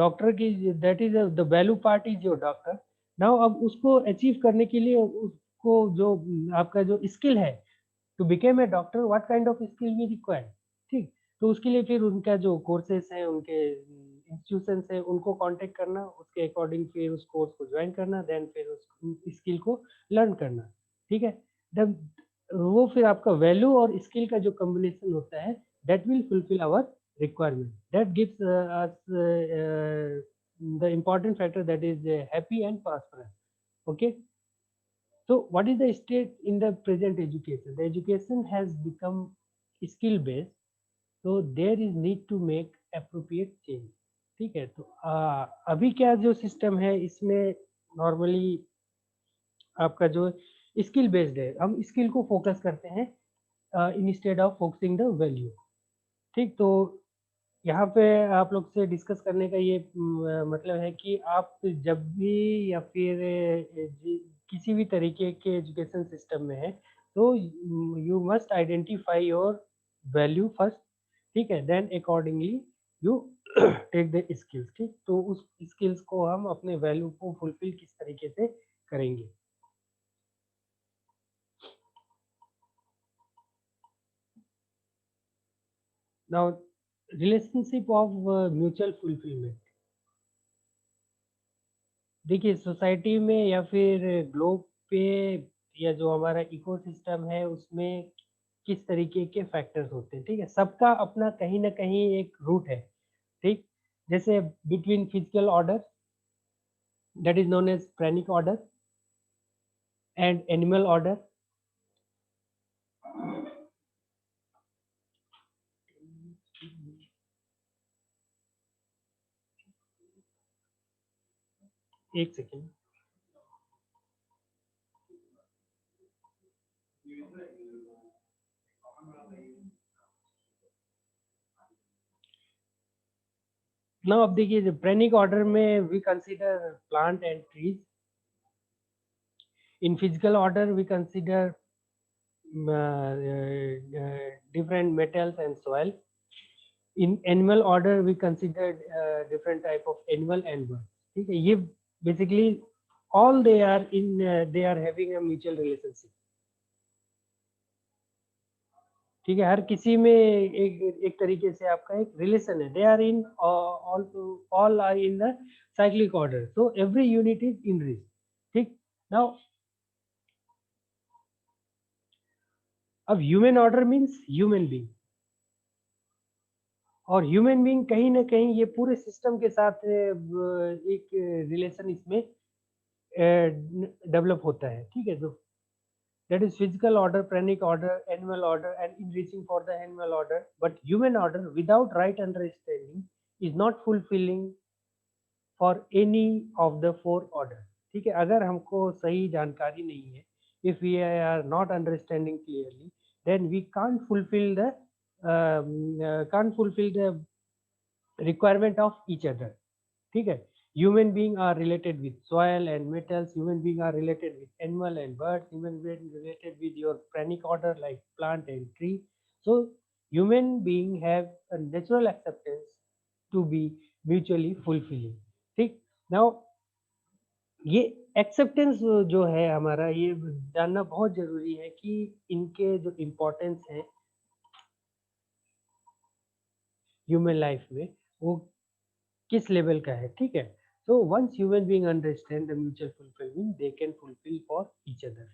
डॉक्टर की that is the value part is your doctor. Now अब उसको अचीव करने के लिए उसको जो आपका जो स्किल है to become a doctor, what kind of skill we required. ठीक, तो उसके लिए फिर उनका जो कोर्सेस हैं, उनके इंस्टीट्यूशंस हैं, उनको कांटेक्ट करना, उसके अकॉर्डिंग फिर उस कोर्स को ज्वाइन करना, देन फिर उस स्किल को लर्न करना। ठीक है, जब वो फिर आपका वैल्यू और स्किल का जो कॉम्बिनेशन होता है, that will fulfill our requirement, that gives us the important factor, that is happy and prosperous. Okay, so what is the state in the present education? The education has become skill based, so there is need to make appropriate change. ठीक है, तो अभी क्या जो system है इसमें normally आपका जो स्किल बेस्ड है, हम स्किल को फोकस करते हैं instead of focusing the value. ठीक, तो यहाँ पे आप लोग से डिस्कस करने का ये मतलब है कि आप जब भी या फिर किसी भी तरीके के एजुकेशन सिस्टम में है, तो you must identify your value first. ठीक है, then accordingly you take the skills. ठीक, तो उस स्किल्स को हम अपने वैल्यू को फुलफिल किस तरीके से करेंगे। Now relationship of mutual fulfilment. देखिए, सोसाइटी में या फिर ग्लोब पे या जो हमारा इकोसिस्टम है उसमें किस तरीके के फैक्टर्स होते हैं। ठीक है, सबका अपना कहीं ना कहीं एक रूट है। ठीक, जैसे between physical order, that is known as प्राणिक ऑर्डर, एंड एनिमल ऑर्डर। एक सेकेंड, नाउ अब देखिए, प्राणिक ऑर्डर में we consider plant and trees. In physical order we consider different metals and soil. In animal order we considered different type of animal and birds. ठीक है, ये basically all they are in they are having a mutual relationship. ठीक है, हर किसी में एक तरीके से आपका एक रिलेशन है। They are in all are in the cyclic order, so every unit is in this. ठीक, now अब human order means human being. और ह्यूमन बीइंग कहीं ना कहीं ये पूरे सिस्टम के साथ एक रिलेशन इसमें डेवलप होता है, ठीक है। तो that is physical order, pranic order, animal order, and in reaching for the animal order. But human order without right understanding is not fulfilling for any of the four order. ठीक है, अगर हमको सही जानकारी नहीं है, if we are not understanding clearly, then we can't fulfill the requirement of each other. ठीक है, human being are related with soil and metals, human being are related with animal and birds, human being related with your pranic order like plant and tree. So human being have a natural acceptance to be mutually fulfilling. ठीक, now ये acceptance जो है हमारा, ये जानना बहुत जरूरी है कि इनके जो इम्पोर्टेंस है ह्यूमन लाइफ में वो किस लेवल का है, ठीक है। So once human being understand the mutual fulfilment, they can fulfil for each other,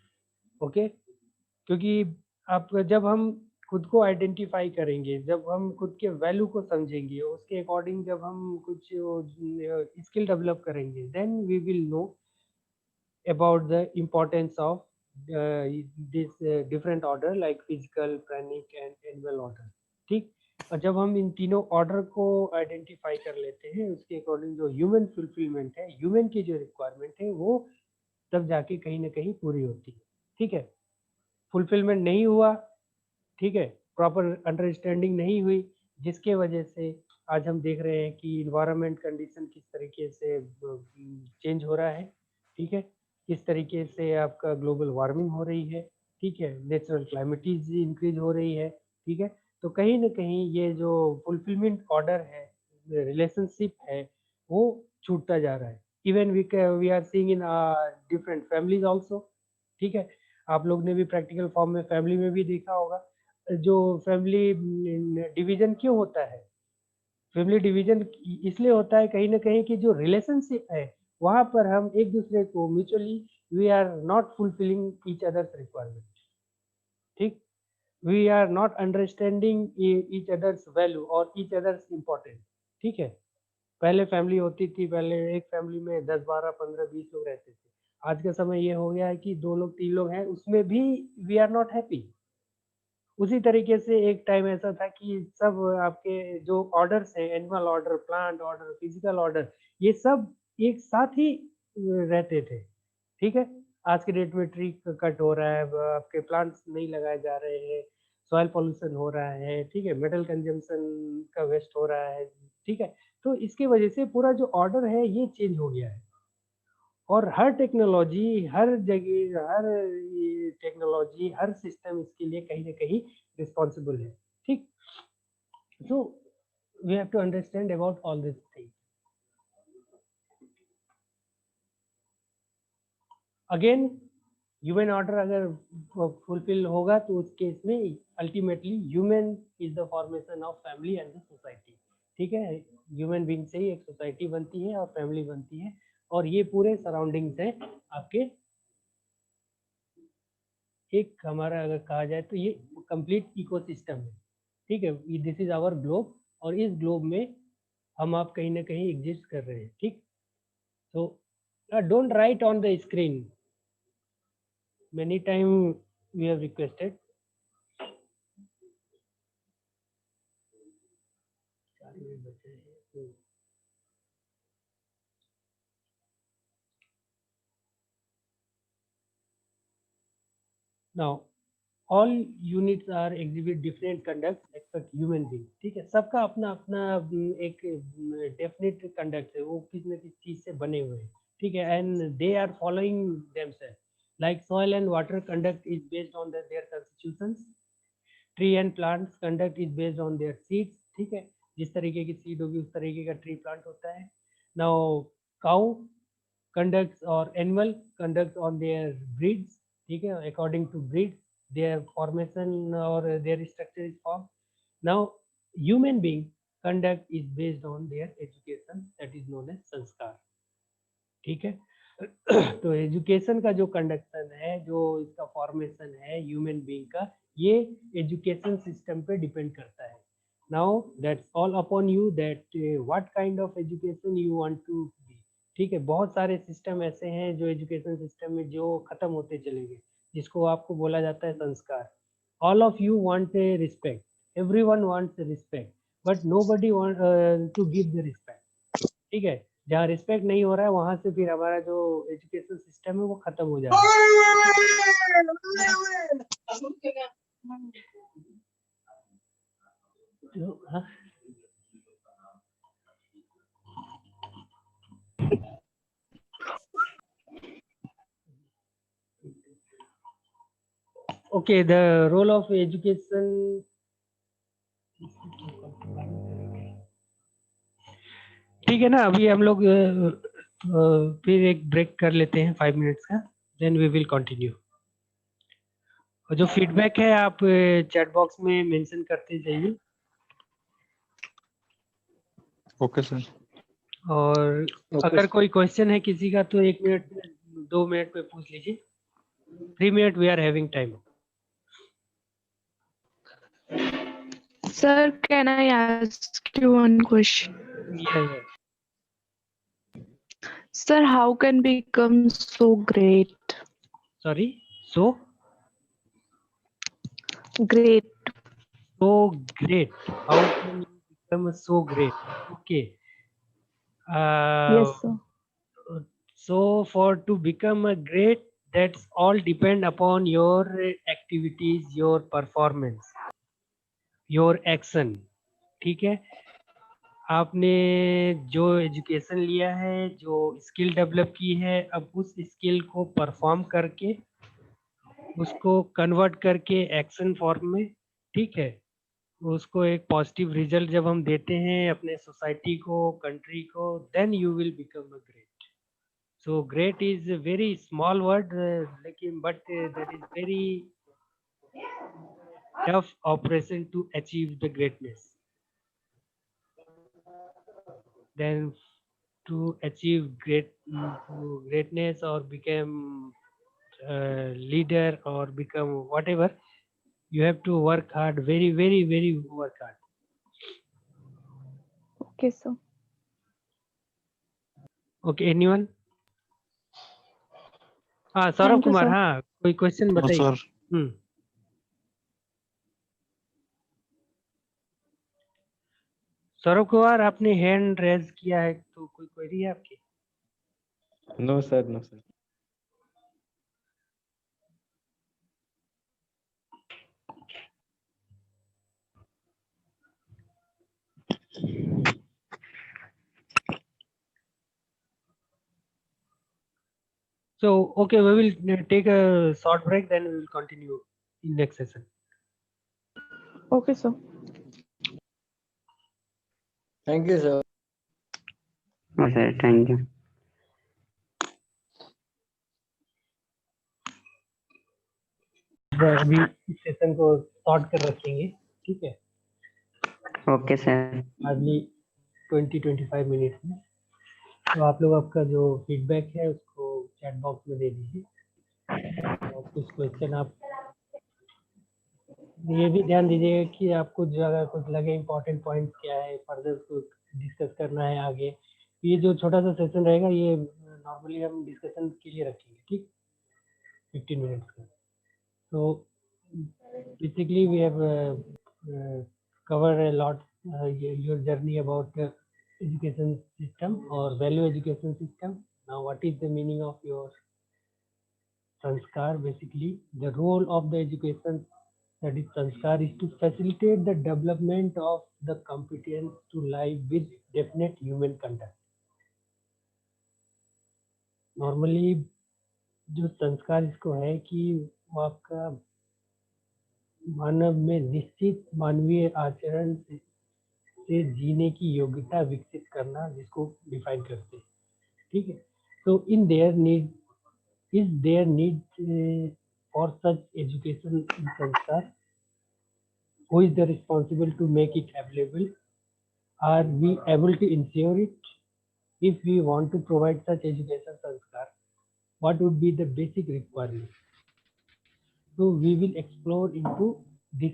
okay. क्योंकि आप जब हम खुद को आइडेंटिफाई करेंगे, जब हम खुद के वैल्यू को समझेंगे, उसके अकॉर्डिंग जब हम कुछ स्किल डेवलप करेंगे, then we will know about the importance of this different order like physical, pranic and animal order, ठीक। और जब हम इन तीनों ऑर्डर को आइडेंटिफाई कर लेते हैं, उसके अकॉर्डिंग जो ह्यूमन फुलफिलमेंट है, ह्यूमन की जो रिक्वायरमेंट है, वो तब जाके कहीं ना कहीं पूरी होती है, ठीक है। फुलफिलमेंट नहीं हुआ, ठीक है, प्रॉपर अंडरस्टैंडिंग नहीं हुई, जिसके वजह से आज हम देख रहे हैं कि इन्वायरमेंट कंडीशन किस तरीके से चेंज हो रहा है, ठीक है, किस तरीके से आपका ग्लोबल वार्मिंग हो रही है, ठीक है, नेचुरल क्लाइमेटीज इंक्रीज हो रही है, ठीक है। तो कहीं ना कहीं ये जो फुलफिलमेंट ऑर्डर है, रिलेशनशिप है, वो छूटता जा रहा है। Even we are seeing in different families also, ठीक है। आप लोग ने भी प्रैक्टिकल फॉर्म में फैमिली में भी देखा होगा, जो फैमिली डिवीजन क्यों होता है, फैमिली डिवीजन इसलिए होता है कहीं ना कहीं कि जो रिलेशनशिप है वहां पर हम एक दूसरे को mutually we are not fulfilling each others requirement, ठीक, we are not understanding each others value और ईच अदर्स इम्पोर्टेंट, ठीक है। पहले फैमिली होती थी, पहले एक फैमिली में 10, 12, 15, 20 लोग रहते थे। आज का समय ये हो गया है कि 2 लोग 3 लोग हैं, उसमें भी वी आर नॉट हैप्पी। उसी तरीके से एक टाइम ऐसा था कि सब आपके जो ऑर्डर्स हैं, animal order, plant order, physical order, ये सब एक साथ ही रहते थे, ठीक है। आज के डेट में ट्री कट हो रहा है, आपके प्लांट्स नहीं लगाए जा रहे हैं, सॉइल पॉल्यूशन हो रहा है, ठीक है, मेटल कंजम्पशन का वेस्ट हो रहा है, ठीक है। तो इसकी वजह से पूरा जो ऑर्डर है ये चेंज हो गया है। और हर टेक्नोलॉजी, हर जगह, हर टेक्नोलॉजी, हर सिस्टम इसके लिए कहीं ना कहीं रिस्पॉन्सिबल है, ठीक। So we have to understand about all this thing. Again human order अगर फुलफिल होगा तो उस केस में ultimately human is the formation of family and the society, ठीक है। ह्यूमन बीइंग से ही एक सोसाइटी बनती है और फैमिली बनती है, और ये पूरे सराउंडिंग्स है आपके, एक हमारा अगर कहा जाए तो ये कंप्लीट इकोसिस्टम है, ठीक है। दिस इज आवर ग्लोब, और इस ग्लोब में हम आप कहीं ना कहीं एग्जिस्ट कर रहे हैं, ठीक। So don't write on the screen, many time we have requested. Now all units are exhibit different conduct except human being, ठीक है। सबका अपना अपना एक डेफिनेट कंडक्ट है, वो किसी न किसी चीज से बने हुए हैं, ठीक है, and they are following themselves. Like soil and water conduct is based on their constitutions. Tree and plants conduct is based on their seeds, ठीक है, जिस तरीके की सीड होगी उस तरीके का ट्री प्लांट होता है। Now cow conducts or animal conducts on their breeds, ठीक है, according to breed their formation or their structure is formed. Now human being conduct is based on their education, that is known as संस्कार, ठीक है। तो education का जो conduction है, जो इसका फॉर्मेशन है ह्यूमन बीइंग का, ये एजुकेशन सिस्टम पे डिपेंड करता है। Now that's all upon you that what kind of education you want to be. ठीक है, बहुत सारे सिस्टम ऐसे हैं जो एजुकेशन सिस्टम में जो खत्म होते चलेंगे, जिसको आपको बोला जाता है संस्कार. All of you want a respect. Everyone wants a respect, but nobody want to give the respect. ठीक है, जहाँ रिस्पेक्ट नहीं हो रहा है वहां से फिर हमारा जो एजुकेशन सिस्टम है वो खत्म हो जाता है. हाँ? Okay, the role of education. ठीक है ना, अभी हम लोग फिर एक ब्रेक कर लेते हैं 5 मिनट्स का, देन वी विल कंटिन्यू. और जो फीडबैक है आप चैट बॉक्स में मेंशन करते जाइए. Okay sir. और अगर कोई क्वेश्चन है किसी का तो 1 मिनट 2 मिनट में पूछ लीजिए. 3 minute we are having time. Sir, can I ask you one question? Yeah. Sir, how can become so great? Sorry, so Great. so great. How can you become so great? Okay. Yes, sir. So for to become a great, that's all depend upon your activities, your performance, your action. ठीक है, आपने जो education लिया है, जो skill develop की है, अब उस स्किल को परफॉर्म करके उसको कन्वर्ट करके एक्शन फॉर्म में, ठीक है, उसको एक पॉजिटिव रिजल्ट जब हम देते हैं अपने सोसाइटी को, कंट्री को, then you will become a great. So great is a very small word, लेकिन but that is very tough operation to achieve the greatness. Then to achieve greatness or become leader or become whatever, you have to work hard, very work hard. Okay, sir. Okay, anyone? हाँ, Saurabh Thank you, Kumar. sir. हाँ, कोई question बताइए. Sir Saurabh Kumar, आपने hand raise किया है तो कोई query है आपकी? No sir, no sir. So, okay, we will take a short break, then we will continue in next session. Okay, sir. Thank you, sir. Okay, thank you. अभी इस session को short कर रखेंगे, ठीक है? Okay sir. हार्डली 20-25 मिनट में. तो आप लोग आपका जो फीडबैक है उसको चैट बॉक्स में दे दीजिए. और कुछ क्वेश्चन आप ये भी ध्यान दीजिएगा कि आपको जो अगर कुछ लगे इम्पोर्टेंट पॉइंट क्या है, फर्दर कुछ डिस्कस करना है आगे. ये जो छोटा सा सेशन रहेगा ये नॉर्मली हम डिस्कशन के लिए रखेंगे, ठीक, 15 मिनट्स का. So basically we have covered a lot your journey about education system or value education system. Now what is the meaning of your sanskar? Basically the role of the education, that is sanskar, is to facilitate the development of the competence to live with definite human conduct. Normally जो संस्कार इसको है कि वो आपका मानव में निश्चित मानवीय आचरण से जीने की योग्यता विकसित करना, जिसको डिफाइन करते हैं, ठीक है? तो in there need is there need for such education in sanskar. Who is the responsible to make it available? Are we able to ensure it? If we want to provide such education sanskar, what would be the basic requirement? So we will explore into this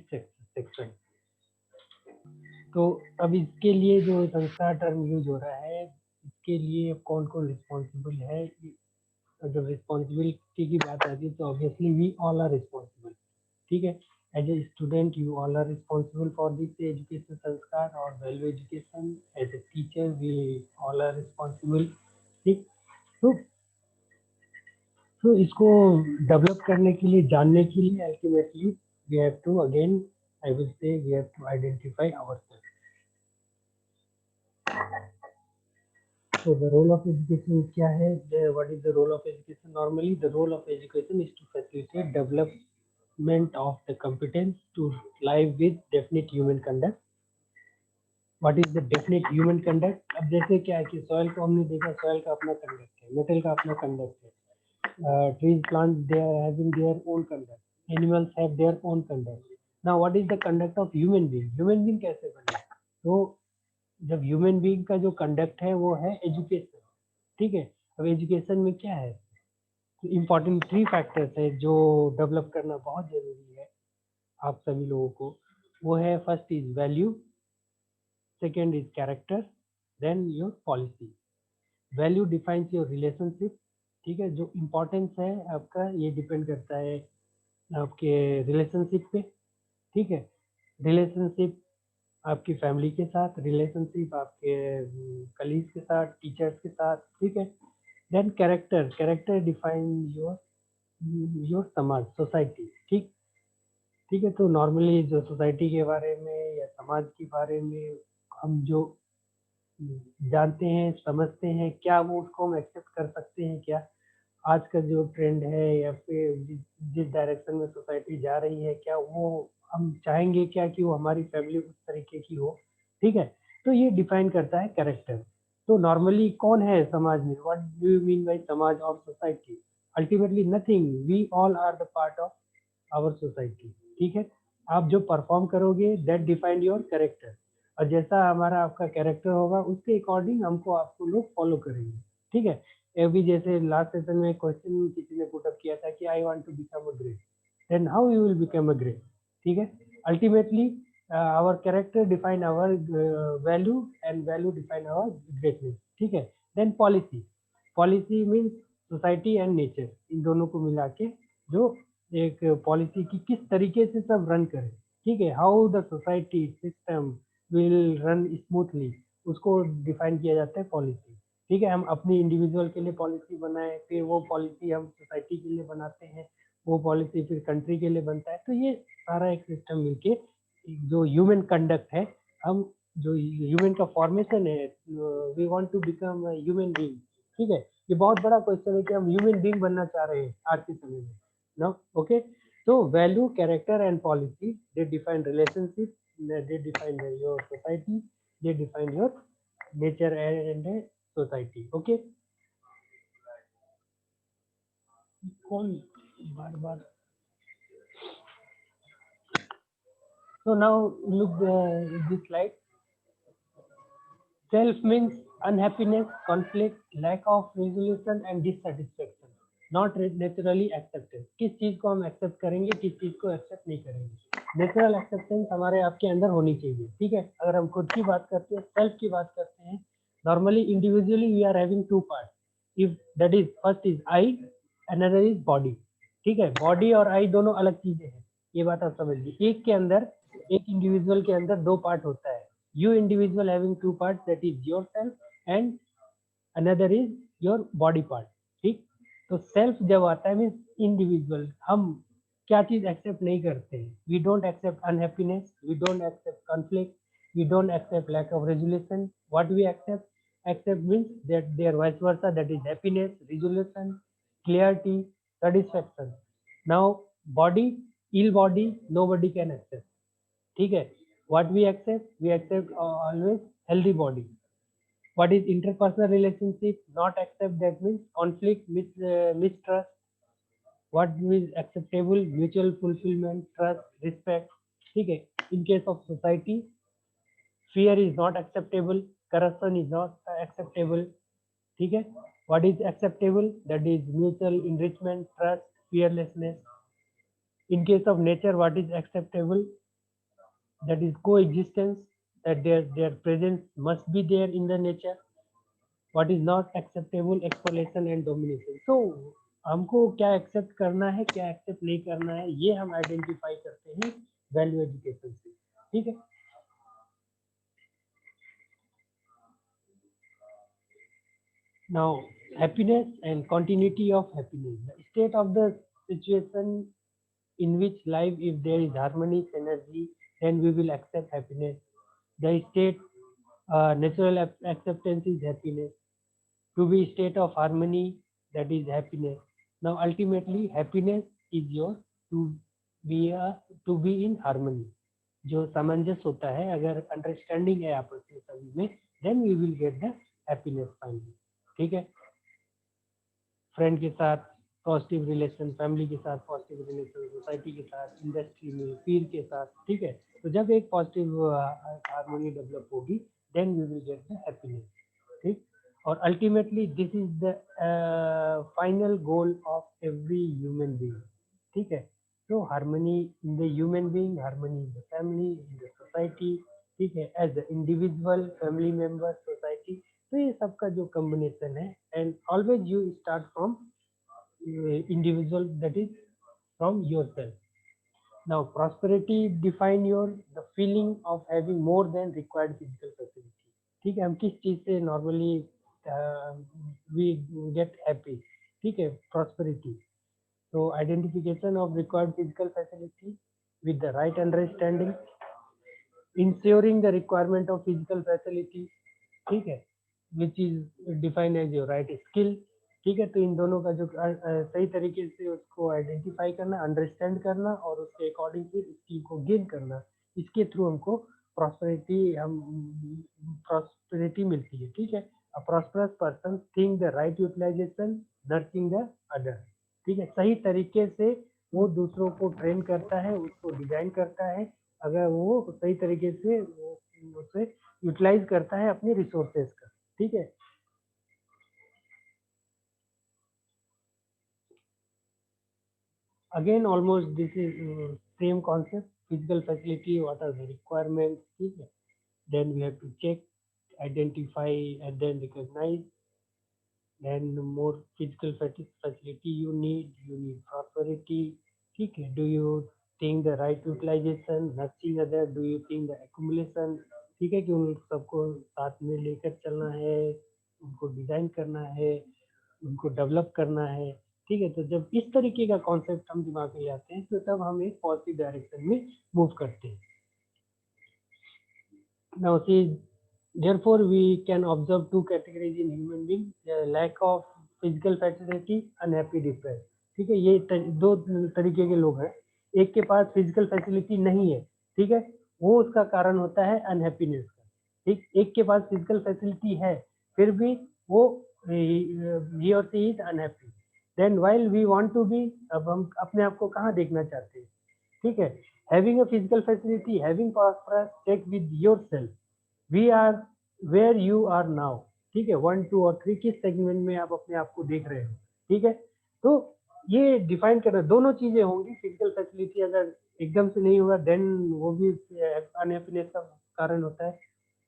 section. तो अब इसके लिए जो संस्कार term use हो रहा है, इसके लिए कौन कौन रिस्पॉन्सिबल है, जब रिस्पॉन्सिबिलिटी की बात आती है तो obviously we all are responsible, ठीक है। As a student you all are responsible for this education संस्कार और value education. As a teacher we all are responsible, ठीक। तो इसको डेवलप करने के लिए, जानने के लिए ultimately we have to again I will say we have to identify ourselves. So the role of education क्या है? What is the role of education? Normally the role of education is to facilitate development of the competence to live with definite human conduct. What is the definite human conduct? अब जैसे क्या है कि soil को हमने देखा, soil का अपना conduct है, metal का अपना conduct है, trees, plants, they are having their own conduct, animals have their own conduct. Now what is the conduct of human being? Human being कैसे बने? तो जब ह्यूमन बीइंग का जो कंडक्ट है वो है एजुकेशन, ठीक है। अब एजुकेशन में क्या है, इम्पॉर्टेंट 3 फैक्टर्स है जो डेवलप करना बहुत जरूरी है आप सभी लोगों को। वो है, first is value, second is character, then your policy. Value defines your relationship, ठीक है। जो इम्पोर्टेंस है आपका ये डिपेंड करता है आपके रिलेशनशिप पे, ठीक है। रिलेशनशिप आपकी फैमिली के साथ, रिलेशनशिप आपके कलीग के साथ, टीचर्स के साथ, ठीक है। Then character, character define your समाज, सोसाइटी, ठीक ठीक है। तो नॉर्मली जो सोसाइटी के बारे में या समाज के बारे में हम जो जानते हैं, समझते हैं, क्या वो उसको हम एक्सेप्ट कर सकते हैं क्या? आज का जो ट्रेंड है या फिर जिस डायरेक्शन में सोसाइटी जा रही है, क्या वो हम चाहेंगे क्या कि वो हमारी फैमिली उस तरीके की हो, ठीक है। तो ये डिफाइन करता है कैरेक्टर। तो नॉर्मली कौन है समाज में? What do you mean by समाज और society? Ultimately nothing, we all are the part of our society, ठीक है। आप जो परफॉर्म करोगे दैट डिफाइन योर कैरेक्टर, और जैसा हमारा आपका कैरेक्टर होगा उसके अकॉर्डिंग हमको आपको लोग फॉलो करेंगे, ठीक है। अभी जैसे लास्ट सेशन में क्वेश्चन किसी ने पुट अप किया था कि I want to become a great, then how you will become a great, ठीक है। Ultimately our character define our value and value define our greatness, ठीक है। Then policy, policy means society and nature, इन दोनों को मिला के जो एक पॉलिसी की किस तरीके से सब रन करे, ठीक है। How the society system will run smoothly, उसको डिफाइन किया जाता है पॉलिसी, ठीक है। हम अपनी इंडिविजुअल के लिए पॉलिसी बनाए, फिर वो पॉलिसी हम सोसाइटी के लिए बनाते हैं, वो पॉलिसी फिर कंट्री के लिए बनता है। तो ये सारा एक सिस्टम मिलके जो ह्यूमन कंडक्ट है, हम जो ह्यूमन का फॉर्मेशन है, we want to become human being, ठीक है। ये बहुत बड़ा क्वेश्चन है कि हम ह्यूमन बीइंग बनना चाह रहे हैं आज के समय में, नो, ओके। तो value, character and policy, they define relationship, they define your society, they define your nature and society, okay। कौन बार बार? So now look this slide. Self means unhappiness, conflict, lack of resolution and dissatisfaction, not naturally accepted। किस चीज को हम accept करेंगे, किस चीज को accept नहीं करेंगे। नेचुरल एक्सेप्टेंस हमारे आपके अंदर होनी चाहिए, ठीक है। अगर हम खुद की बात करते हैं, सेल्फ की बात करते हैं, normally individually we are having 2 part, if that is first is I, another is body, ठीक है। बॉडी और आई दोनों अलग चीजें हैं, ये बात आप समझ लीजिए। एक के अंदर, एक इंडिविजुअल के अंदर 2 पार्ट होता है। You individual having 2 parts, that is yourself and another is your body part, ठीक। तो सेल्फ जब आता है मीन्स इंडिविजुअल, हम क्या चीज एक्सेप्ट नहीं करते हैं। We don't accept unhappiness, we don't accept conflict, we don't accept lack of resolution. What we accept means that there vice versa, that is happiness, resolution, clarity, satisfaction. Now body, ill body nobody can accept, ठीक है। What we accept always healthy body. What is interpersonal relationship? Not accept, that means conflict, mistrust. What is acceptable? Mutual fulfillment, trust, respect, ठीक है। In case of society, fear is not acceptable, corruption is not acceptable, ठीक है। What is acceptable? That is mutual enrichment, trust, fearlessness. In case of nature, what is acceptable? That is coexistence, that their presence must be there in the nature. What is not acceptable, exploitation and domination. So हमको क्या accept करना है, क्या accept नहीं करना है, ये हम आइडेंटिफाई करते हैं वैल्यू एजुकेशन से. ठीक है. Now, happiness and continuity of happiness. The state of the situation in which life, if there is harmony, synergy, then we will accept happiness. The state, natural acceptance is happiness. To be state of harmony, that is happiness. Now, ultimately, happiness is yours to be in harmony. जो सामंजस्य होता है, अगर understanding है आपस में सभी में, then we will get the happiness finally. ठीक है. फ्रेंड के साथ पॉजिटिव रिलेशन, फैमिली के साथ पॉजिटिव रिलेशन, सोसाइटी के साथ, इंडस्ट्री में, पीर के साथ. ठीक है. तो जब एक पॉजिटिव हार्मनी डेवलप होगी, then we will get the happiness. ठीक. और ultimately this is the final goal of every human being. ठीक है. तो harmony in the human being, harmony in the family, in the society. ठीक है. As a individual, family member, society. तो ये सबका जो कॉम्बिनेशन है, and always you start from individual, that is from yourself. Now prosperity define your the feeling of having more than required physical facility. ठीक है. हम किस चीज से नॉर्मली वी गेट हैप्पी. ठीक है. प्रॉस्पेरिटी. तो identification of required physical facility with the right understanding, ensuring the requirement of physical facility. ठीक है. Which is defined as your right skill. ठीक है. तो इन दोनों का जो सही तरीके से उसको आइडेंटिफाई करना, अंडरस्टैंड करना और उसके अकॉर्डिंग फिर स्किल को गेन करना, इसके थ्रू हमको प्रॉस्पेरिटी मिलती है. ठीक है. A prosperous person think the right utilization, nurturing the other. ठीक है. सही तरीके से वो दूसरों को ट्रेन करता है, उसको डिजाइन करता है, अगर वो सही तरीके से उसे यूटिलाइज करता है अपने रिसोर्सेज का. ठीक है. Again, almost this is same concept. Physical facility, what are the requirements? ठीक है. Then we have to check, identify and then recognize. Then more physical facility you need prosperity. ठीक है. Do you think the right utilization, nurturing other, do you think the accumulation? ठीक है. कि उन सबको साथ में लेकर चलना है, उनको डिजाइन करना है, उनको डेवलप करना है. ठीक है. तो जब इस तरीके का कॉन्सेप्ट हम दिमाग में लाते हैं, तो तब हम एक पॉजिटिव डायरेक्शन में मूव करते हैं. Now see, therefore we can observe two categories in human being: lack of physical facility, unhappy, depressed. ठीक है. ये दो तरीके के लोग हैं. एक के पास फिजिकल फैसिलिटी नहीं है. ठीक है. वो उसका कारण होता है अनहैप्पीनेस का. ठीक. एक के पास फिजिकल फैसिलिटी है, फिर भी वो he or she is unhappy. Then while we want to be, अब हम अपने आप को कहाँ देखना चाहते हैं. ठीक है. Having a physical facility, having prosperous, check with yourself. We are where you are now. ठीक है. 1, 2 और 3 किस सेगमेंट में आप अपने आप को देख रहे हो. ठीक है. तो ये डिफाइन करना, दोनों चीजें होंगी. फिजिकल फैसिलिटी अगर एकदम से नहीं होगा, देन वो भी अनहैप्पीनेस का कारण होता है.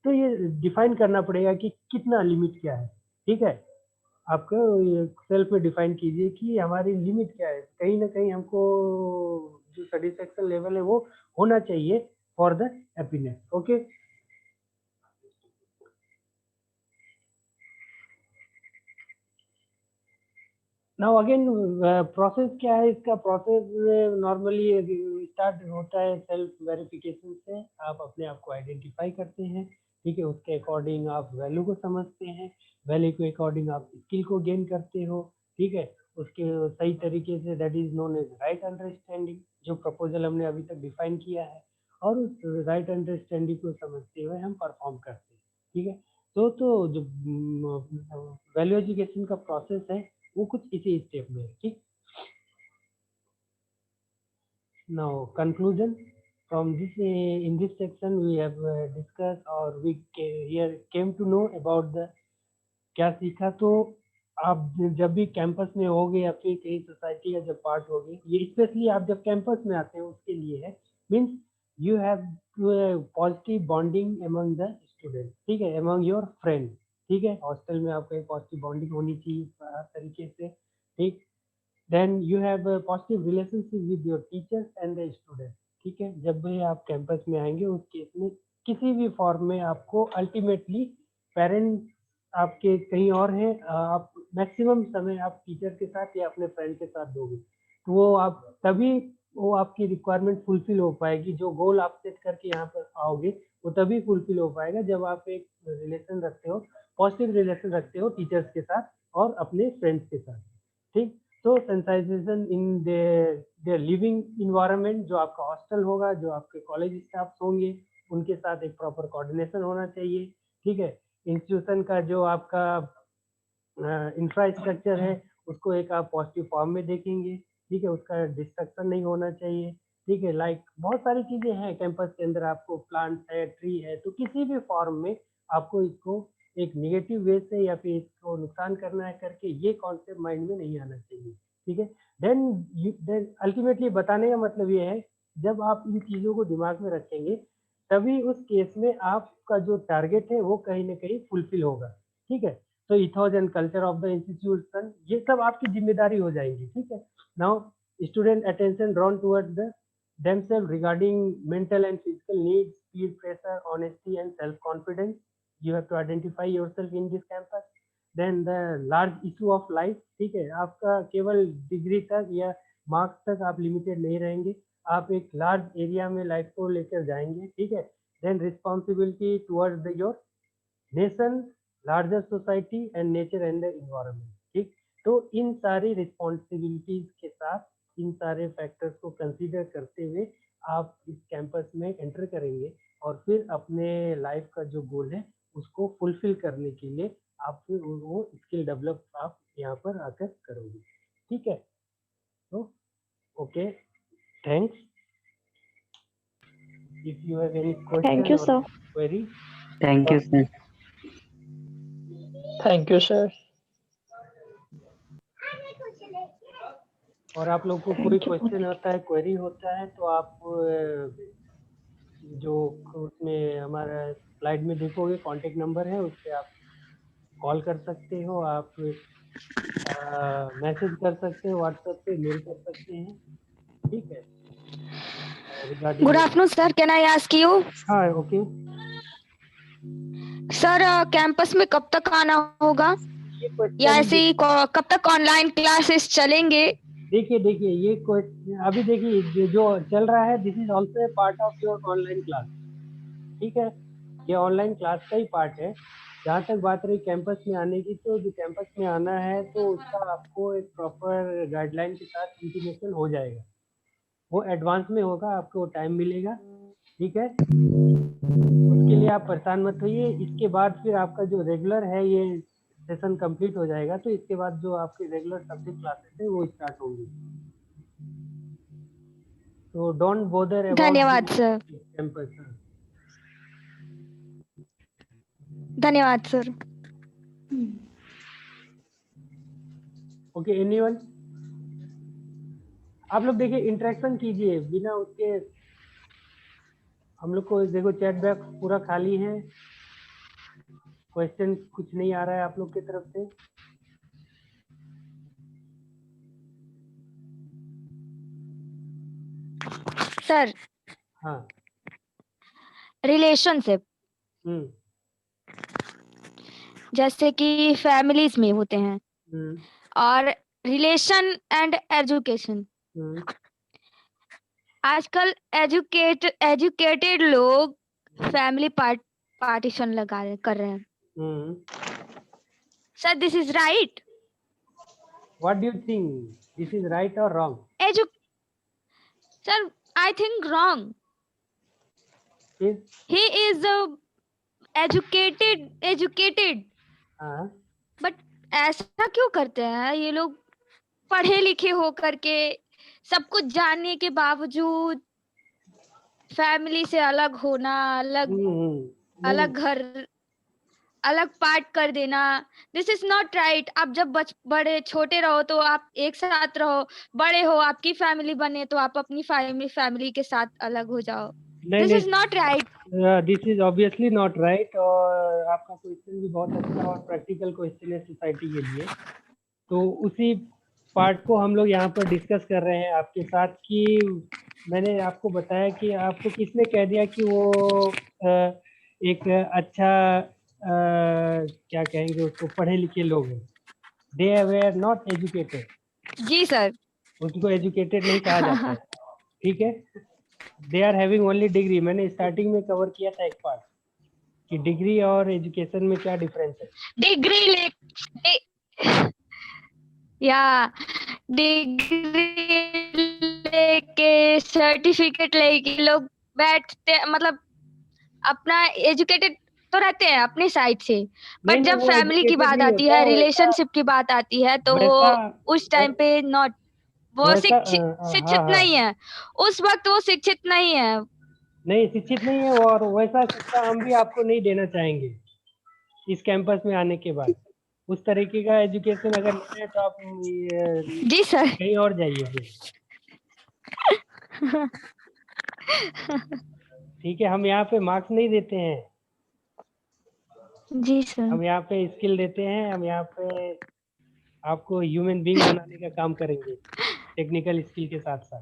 तो ये डिफाइन करना पड़ेगा कि कितना लिमिट क्या है. ठीक है. आपको सेल्फ में डिफाइन कीजिए कि हमारी लिमिट क्या है. कहीं ना कहीं हमको जो सेटिस्फैक्शन लेवल है वो होना चाहिए for the happiness. Okay. Now again process क्या है इसका. प्रोसेस नॉर्मली स्टार्ट होता है सेल्फ वेरिफिकेशन से. आप अपने आप को आइडेंटिफाई करते हैं. ठीक है. उसके अकॉर्डिंग आप वैल्यू को समझते हैं, वैल्यू के अकॉर्डिंग आप स्किल को गेन करते हो. ठीक है. उसके सही तरीके से, that is known as right understanding, जो प्रपोजल हमने अभी तक डिफाइन किया है, और उस राइट अंडरस्टैंडिंग को समझते हुए हम परफॉर्म करते हैं. ठीक है. तो जो वैल्यू एजुकेशन का प्रोसेस है वो कुछ इसी स्टेप में है. ठीक. Now conclusion from this in this section we have discussed or we here came to know about the क्या सीखा. तो आप जब भी कैंपस में होगे या फिर कहीं सोसाइटी का जब पार्ट होगे, ये स्पेशली आप जब कैंपस में आते हैं उसके लिए है. Means you have positive bonding among the students, ठीक है, among your friends, ठीक है, हॉस्टल में आपका एक पॉजिटिव बॉन्डिंग होनी चाहिए हर तरीके से, ठीक। Then you have a positive relationship with your teachers and the student, ठीक है। जब भी आप कैंपस में आएंगे उस केस में किसी भी फॉर्म में आपको अल्टीमेटली पेरेंट्स आपके कहीं और हैं, आप मैक्सिमम समय आप टीचर के साथ या अपने फ्रेंड के साथ दोगे, तो वो आप तभी वो आपकी रिक्वायरमेंट फुलफिल हो पाएगी। जो गोल आप सेट करके यहाँ पर आओगे वो तभी फुलफिल हो पाएगा जब आप एक रिलेशन रखते हो, पॉजिटिव रिलेशन रखते हो टीचर्स के साथ और अपने फ्रेंड्स के साथ, ठीक। तो सेंसाइजेशन इन द लिविंग इन्वायरमेंट, जो आपका हॉस्टल होगा, जो आपके कॉलेज स्टाफ होंगे, उनके साथ एक प्रॉपर कोऑर्डिनेशन होना चाहिए, ठीक है। इंस्टीट्यूशन का जो आपका इंफ्रास्ट्रक्चर है उसको एक आप पॉजिटिव फॉर्म में देखेंगे, ठीक है, उसका डिस्ट्रक्शन नहीं होना चाहिए, ठीक है। लाइक बहुत सारी चीजें हैं कैंपस के अंदर, आपको प्लांट है, ट्री है, तो किसी भी फॉर्म में आपको इसको एक निगेटिव वे से या फिर इसको नुकसान करना है करके ये कॉन्सेप्ट माइंड में नहीं आना चाहिए, ठीक है। देन अल्टीमेटली बताने का मतलब ये है, जब आप इन चीजों को दिमाग में रखेंगे तभी उस केस में आपका जो टारगेट है वो कहीं ना कहीं फुलफिल होगा, ठीक है। तो ethos and culture of the institution, ये सब आपकी जिम्मेदारी हो जाएंगी, ठीक है। Now student attention drawn towards the themselves regarding mental and physical needs, peer pressure, honesty and self confidence. You have to identify yourself in this campus. Then the large issue of life, ठीक है, आपका केवल degree तक या marks तक आप limited नहीं रहेंगे, आप एक लार्ज एरिया में लाइफ को लेकर जाएंगे, ठीक है। Then responsibility towards your nation, larger society and nature and the environment, ठीक। तो इन सारी रिस्पॉन्सिबिलिटीज के साथ इन सारे फैक्टर्स को कंसीडर करते हुए आप इस कैंपस में एंटर करेंगे और फिर अपने लाइफ का जो गोल है उसको फुलफिल करने के लिए आप फिर वो स्किल डेवलप आप यहाँ पर आकर करोगे, ठीक है। तो okay, thanks. If you have any Thank you, question sir. और query. Thank you, sir. Thank you, sir. और आप लोग को कोई क्वेश्चन होता है, क्वेरी होता है, तो आप जो उसमें हमारा स्लाइड में देखोगे कॉन्टेक्ट नंबर है, उस पर आप कॉल कर सकते हो, आप मैसेज कर सकते हो, व्हाट्सएप पे मेल कर सकते हैं, ठीक है। Good afternoon, sir. Can I ask you? हाँ, ओके। सर कैंपस में कब तक आना होगा या ऐसे ही कब तक ऑनलाइन क्लासेस चलेंगे? देखिए ये क्वेश्चन अभी देखिए जो चल रहा है, this is also a part of your online class, ठीक है। ये ऑनलाइन क्लास का ही पार्ट है। जहाँ तक बात रही कैंपस में आने की, तो जो कैंपस में आना है तो उसका आपको एक प्रॉपर गाइडलाइन के साथ इंटीमेशन हो जाएगा, वो एडवांस में होगा, आपको टाइम मिलेगा, ठीक है। उसके लिए आप परेशान मत होइए। इसके बाद फिर आपका जो रेगुलर है ये सेशन कंप्लीट हो जाएगा, तो इसके बाद जो आपके रेगुलर सब्जेक्ट क्लासेस है वो स्टार्ट होंगी। तो डोंट बोदर अबाउट धन्यवाद सर। कैंपस। धन्यवाद सर। Okay, anyone? आप लोग देखिए इंटरेक्शन कीजिए, बिना उसके हम लोग को देखो चैट बॉक्स पूरा खाली है, क्वेश्चन कुछ नहीं आ रहा है आप लोग की तरफ से। सर हाँ, रिलेशनशिप जैसे कि फैमिलीज में होते हैं और रिलेशन एंड एजुकेशन, आजकल एजुकेटेड लोग फैमिली पार्टीशन कर रहे हैं। Sir this is right? What do you think, this is right और wrong? Sir I think wrong. He is educated but ऐसा क्यों करते हैं ये लोग? पढ़े लिखे हो करके सब कुछ जानने के बावजूद फैमिली से अलग होना, अलग घर, अलग पार्ट कर देना, दिस इज नॉट राइट। आप जब बड़े छोटे रहो तो आप एक साथ रहो, बड़े हो आपकी फैमिली बने तो आप अपनी फैमिली के साथ अलग हो जाओ। This is not right. This is obviously not right. और आपका क्वेश्चन भी बहुत अच्छा और प्रैक्टिकल क्वेश्चन है सोसाइटी के लिए। तो उसी पार्ट को हम लोग यहाँ पर डिस्कस कर रहे हैं आपके साथ कि मैंने आपको बताया कि आपको किसने कह दिया कि वो एक अच्छा क्या कहेंगे उसको, पढ़े लिखे लोग हैं। They were not educated. जी सर। उनको एजुकेटेड नहीं कहा जाता है, ठीक है। They are having only degree. मैंने स्टार्टिंग में कवर किया था एक पार्ट कि डिग्री और एजुकेशन में क्या डिफरेंस है। डिग्री लेके सर्टिफिकेट लेके लोग बैठते, मतलब अपना एजुकेटेड तो रहते हैं अपनी साइड से, बट जब फैमिली की बात आती है, रिलेशनशिप की बात आती है, तो वो उस टाइम पे नॉट, वो शिक्षित नहीं है। उस वक्त वो शिक्षित नहीं है। नहीं, शिक्षित नहीं है। और वैसा शिक्षा हम भी आपको नहीं देना चाहेंगे इस कैंपस में आने के बाद। उस तरीके का एजुकेशन अगर लेना है तो आप जी सर कहीं और जाइए फिर। ठीक है, हम यहाँ पे मार्क्स नहीं देते हैं। जी सर। हम यहाँ पे स्किल देते हैं। हम यहाँ पे आपको ह्यूमन बीइंग बनाने का काम करेंगे, टेक्निकल स्किल के साथ साथ।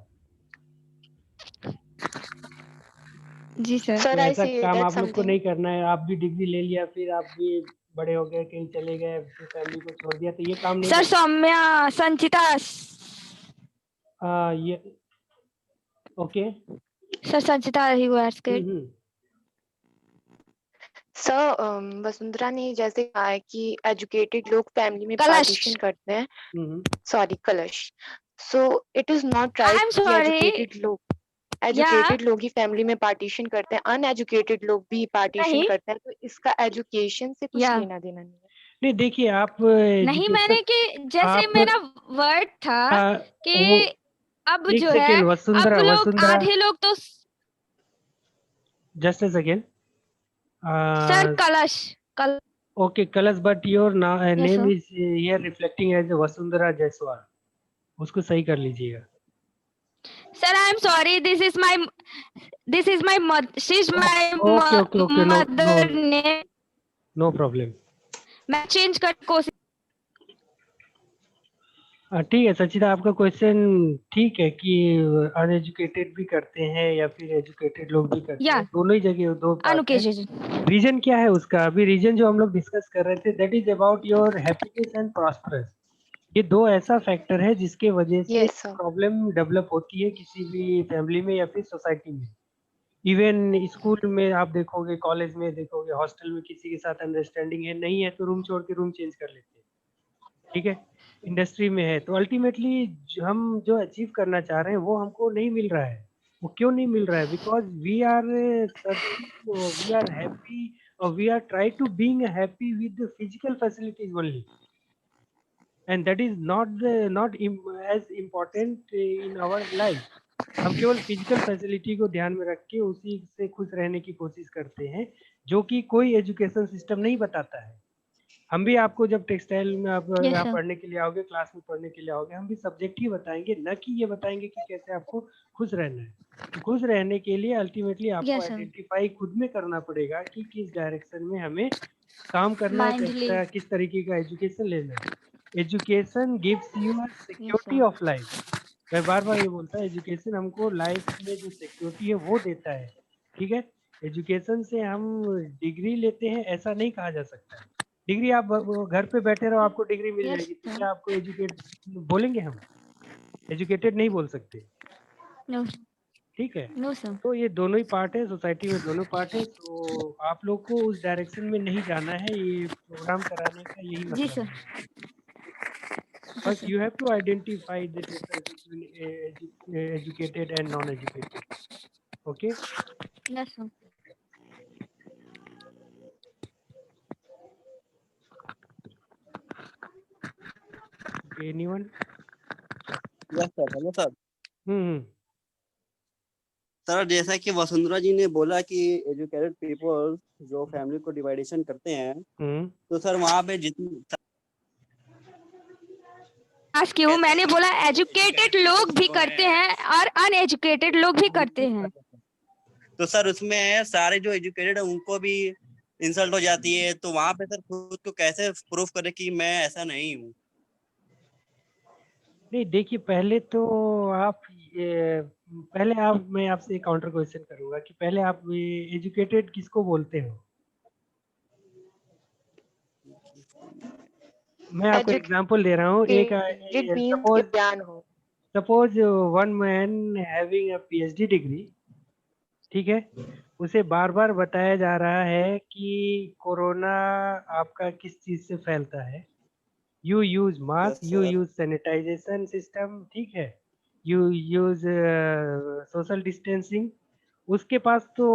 जी सर। तो ऐसा काम आप लोग को नहीं करना है। आप भी डिग्री ले लिया, फिर आप भी बड़े हो गए, कहीं चले गए, फिर फैमिली को छोड़ दिया, तो ये काम नहीं सर। करना। सौम्या संचिता। ये ओके सर संचिता ही हुआ सर वसुंधरा ने जैसे कहा है कि एजुकेटेड लोग फैमिली में कलश। पार्टीशन करते हैं। सॉरी, कलश। So it is not right कि एजुकेटेड लोग ही फैमिली में पार्टीशन करते हैं, अनएजुकेटेड लोग भी पार्टीशन करते हैं। तो इसका एजुकेशन से कुछ लेना देना नहीं है। नहीं, देखिए आप नहीं, मैंने कि जैसे मेरा वर्ड था कि अब जो है, अब लोग आधे लोग तो just a second sir Kalash okay Kalash, but your name is here reflecting as Vasundhara Jaiswal. उसको सही कर लीजिएगा। Sir I am sorry, this is my mother name. No problem, मैं चेंज कर कोशिश। ठीक है सचिता, आपका क्वेश्चन ठीक है कि अनएजुकेटेड भी करते हैं या फिर एजुकेटेड लोग भी करते हैं, दोनों ही जगह दो पार्ट है। रीजन क्या है उसका? अभी रीजन जो हम लोग डिस्कस कर रहे थे, that is about your happiness and prosperous. ये दो ऐसा फैक्टर है जिसके वजह से प्रॉब्लम डेवलप होती है किसी भी फैमिली में या फिर सोसाइटी में। इवन स्कूल में आप देखोगे, कॉलेज में देखोगे, हॉस्टल में किसी के साथ अंडरस्टैंडिंग है, नहीं है तो रूम छोड़ के रूम चेंज कर लेते हैं, ठीक है। इंडस्ट्री में है तो अल्टीमेटली हम जो अचीव करना चाह रहे हैं वो हमको नहीं मिल रहा है। वो क्यों नहीं मिल रहा है? बिकॉज वी आर हैप्पी और we are try to being happy with the physical facilities only, and that is not as important in our life. हम केवल फिजिकल फैसिलिटी को ध्यान में रख के उसी से खुश रहने की कोशिश करते हैं, जो कि कोई एजुकेशन सिस्टम नहीं बताता है। हम भी आपको जब टेक्सटाइल में आप पढ़ने के लिए आओगे, क्लास में पढ़ने के लिए आओगे, हम भी सब्जेक्ट ही बताएंगे, न कि ये बताएंगे कि कैसे आपको खुश रहना है। खुश रहने के लिए अल्टीमेटली आपको आइडेंटिफाई खुद में करना पड़ेगा कि किस डायरेक्शन में हमें काम करना है, किस तरीके का एजुकेशन लेना है। Education gives you security of life. मैं बार बार ये बोलता है, एजुकेशन हमको लाइफ में जो सिक्योरिटी है वो देता है, ठीक है। एजुकेशन से हम डिग्री लेते हैं ऐसा नहीं कहा जा सकता। डिग्री आप घर पे बैठे रहो आपको डिग्री मिल जाएगी, तो क्या आपको एजुकेट बोलेंगे? हम एजुकेटेड नहीं बोल सकते, ठीक है। तो ये दोनों ही पार्ट है, सोसाइटी में दोनों पार्ट है। तो आप लोग को उस डायरेक्शन में नहीं जाना है, ये प्रोग्राम कराने का यही मतलब है। बस you have to identify the difference between educated and non-educated. Okay? Yes, sir. Okay, anyone? Yes, sir. Hello, sir. Sir, जैसा कि वसुंधरा जी ने बोला कि एजुकेटेड पीपल जो फैमिली को डिवाइडेशन करते हैं, तो सर वहाँ पे जितनी क्यों मैंने बोला एजुकेटेड लोग भी करते हैं और अनएजुकेटेड लोग भी करते हैं। तो सर उसमें सारे जो एजुकेटेड है उनको भी इंसल्ट हो जाती है, तो वहां पे सर खुद को कैसे प्रूफ करे कि मैं ऐसा नहीं हूँ? नहीं देखिए, पहले तो आप मैं आपसे एक काउंटर क्वेश्चन करूंगा कि पहले आप एजुकेटेड किसको बोलते हो? मैं आपको एग्जांपल दे रहा हूँ। एक suppose one man having a PhD degree, ठीक है, उसे बार बार बताया जा रहा है कि कोरोना आपका किस चीज से फैलता है। You use mask, you use sanitization system, ठीक है, यू यूज सोशल डिस्टेंसिंग। उसके पास तो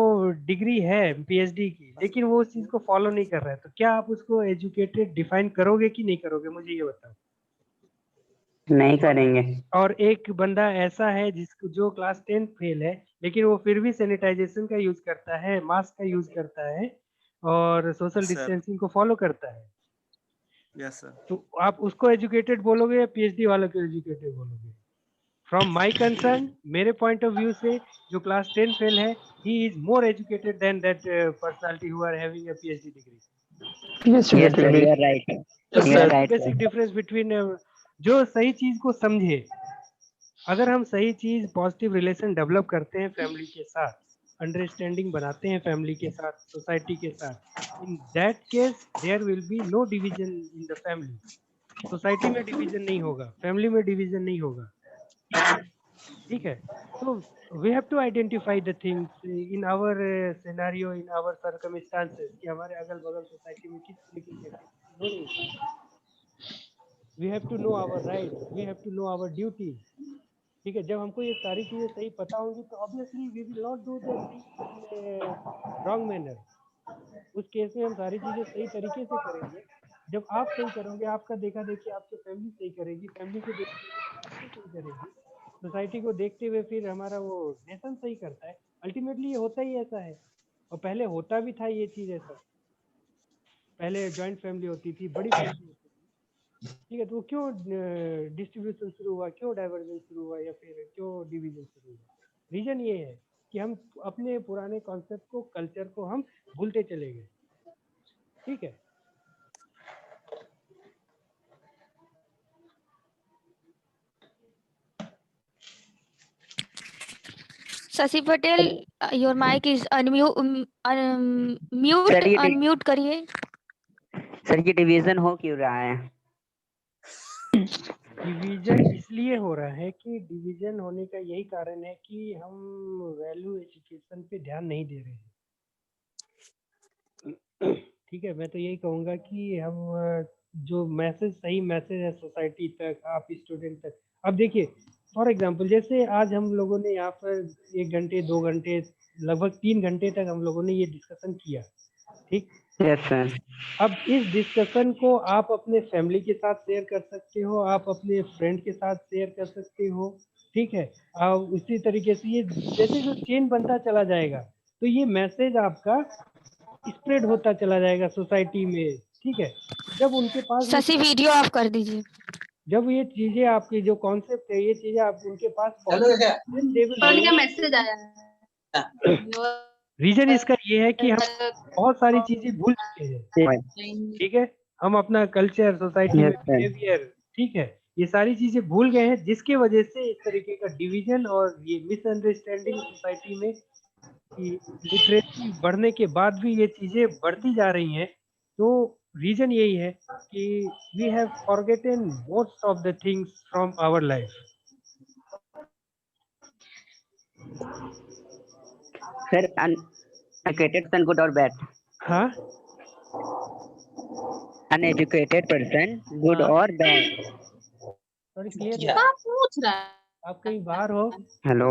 डिग्री है पीएचडी की, लेकिन वो उस चीज को फॉलो नहीं कर रहा है। तो क्या आप उसको एजुकेटेड डिफाइन करोगे कि नहीं करोगे, मुझे ये बताओ। नहीं करेंगे। और एक बंदा ऐसा है जिसको जो क्लास 10 फेल है, लेकिन वो फिर भी सैनिटाइजेशन का यूज करता है, मास्क का यूज करता है और सोशल डिस्टेंसिंग को फॉलो करता है। Yes sir. तो आप उसको एजुकेटेड बोलोगे या पीएचडी वालों को एजुकेटेड बोलोगे? फ्रॉम माय कंसर्न, मेरे पॉइंट ऑफ व्यू से जो क्लास 10 फेल है, he is more educated than that personality who are having a PhD degree. Yes sir, you are right. You are right. Basic difference between जो सही चीज को समझे। अगर हम सही चीज पॉजिटिव रिलेशन डेवलप करते हैं फैमिली के साथ, अंडरस्टैंडिंग बनाते हैं फैमिली के साथ, सोसाइटी के साथ, in that case there will be no division in the family. Society में डिवीजन नहीं होगा, फैमिली में डिवीजन नहीं होगा, ठीक है। तो we have to identify the things in our scenario, in our circumstances, कि हमारे अगल बगल सोसाइटी में किस तरीके की एक्टिविटी हो रही है। We have to know our rights, we have to know our duties, ठीक है। जब हमको ये सारी चीजें सही पता होंगी तो obviously we will not do the things in wrong manner. उस केस में हम सारी चीजें सही तरीके से करेंगे। जब आप सही करोगे, आपका देखा देखी आपकी फैमिली सही करेगी, फैमिली को देखते हुए सही करेगी, सोसाइटी को देखते हुए फिर हमारा वो नेशन सही करता है। अल्टीमेटली ये होता ही ऐसा है, और पहले होता भी था ये चीज ऐसा। पहले जॉइंट फैमिली होती थी, बड़ी फैमिली होती थी, ठीक है। तो क्यों डिस्ट्रीब्यूशन शुरू हुआ, क्यों डाइवर्जन शुरू हुआ, या फिर क्यों डिवीजन शुरू हुआ? रीजन ये है कि हम अपने पुराने कॉन्सेप्ट को, कल्चर को हम भूलते चले गए, ठीक है। Shashi Patel, your mic is unmute करिए। सर ये डिवीजन हो क्यों रहा है? डिवीजन इसलिए हो रहा है कि डिवीजन होने का यही कारण है कि हम वैल्यू एजुकेशन पे ध्यान नहीं दे रहे हैं, ठीक है। मैं तो यही कहूँगा कि हम जो मैसेज, सही मैसेज है सोसाइटी तक, आप स्टूडेंट तक। अब देखिए फॉर एग्जांपल, जैसे आज हम लोगों ने यहाँ पर 1 घंटे 2 घंटे लगभग 3 घंटे तक हम लोगों ने ये डिस्कशन किया, ठीक। Yes sir. अब इस डिस्कशन को आप अपने फैमिली के साथ शेयर कर सकते हो, आप अपने फ्रेंड के साथ शेयर कर सकते हो, ठीक है। उसी तरीके से ये जैसे जो चेन बनता चला जाएगा, तो ये मैसेज आपका स्प्रेड होता चला जाएगा सोसाइटी में, ठीक है। जब उनके पास शशि वीडियो ऑफ कर दीजिए। जब ये चीजें, आपकी जो कॉन्सेप्ट है, ये चीजें आप उनके पास मैसेज आया है। रीजन इसका ये है कि हम बहुत सारी चीजें भूल चुके हैं, ठीक है। हम अपना कल्चर, सोसाइटी में बिहेवियर, ठीक है, ये सारी चीजें भूल गए हैं, जिसकी वजह से इस तरीके का डिवीजन और ये मिसअंडरस्टैंडिंग सोसाइटी में, लिटरेसी बढ़ने के बाद भी ये चीजें बढ़ती जा रही हैं। तो रीजन यही है कि we have forgotten most of the things from our life. Sir uneducated person good or bad? हाँ, uneducated person good or bad? Sorry, clear क्या पूछ रहा है? आप कहीं बाहर हो? हेलो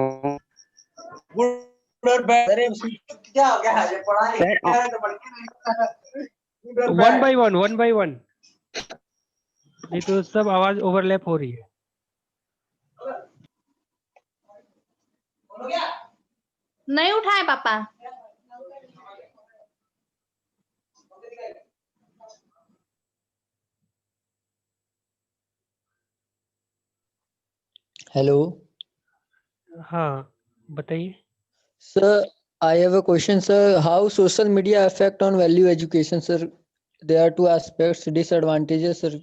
क्या हो गया है? पढ़ाई वन बाय वन, नहीं तो सब आवाज ओवरलैप हो रही है। नहीं उठाए पापा। हेलो हाँ बताइए। Sir, I have a question, sir. How social media affect on value education, sir? There are two aspects, disadvantages, sir.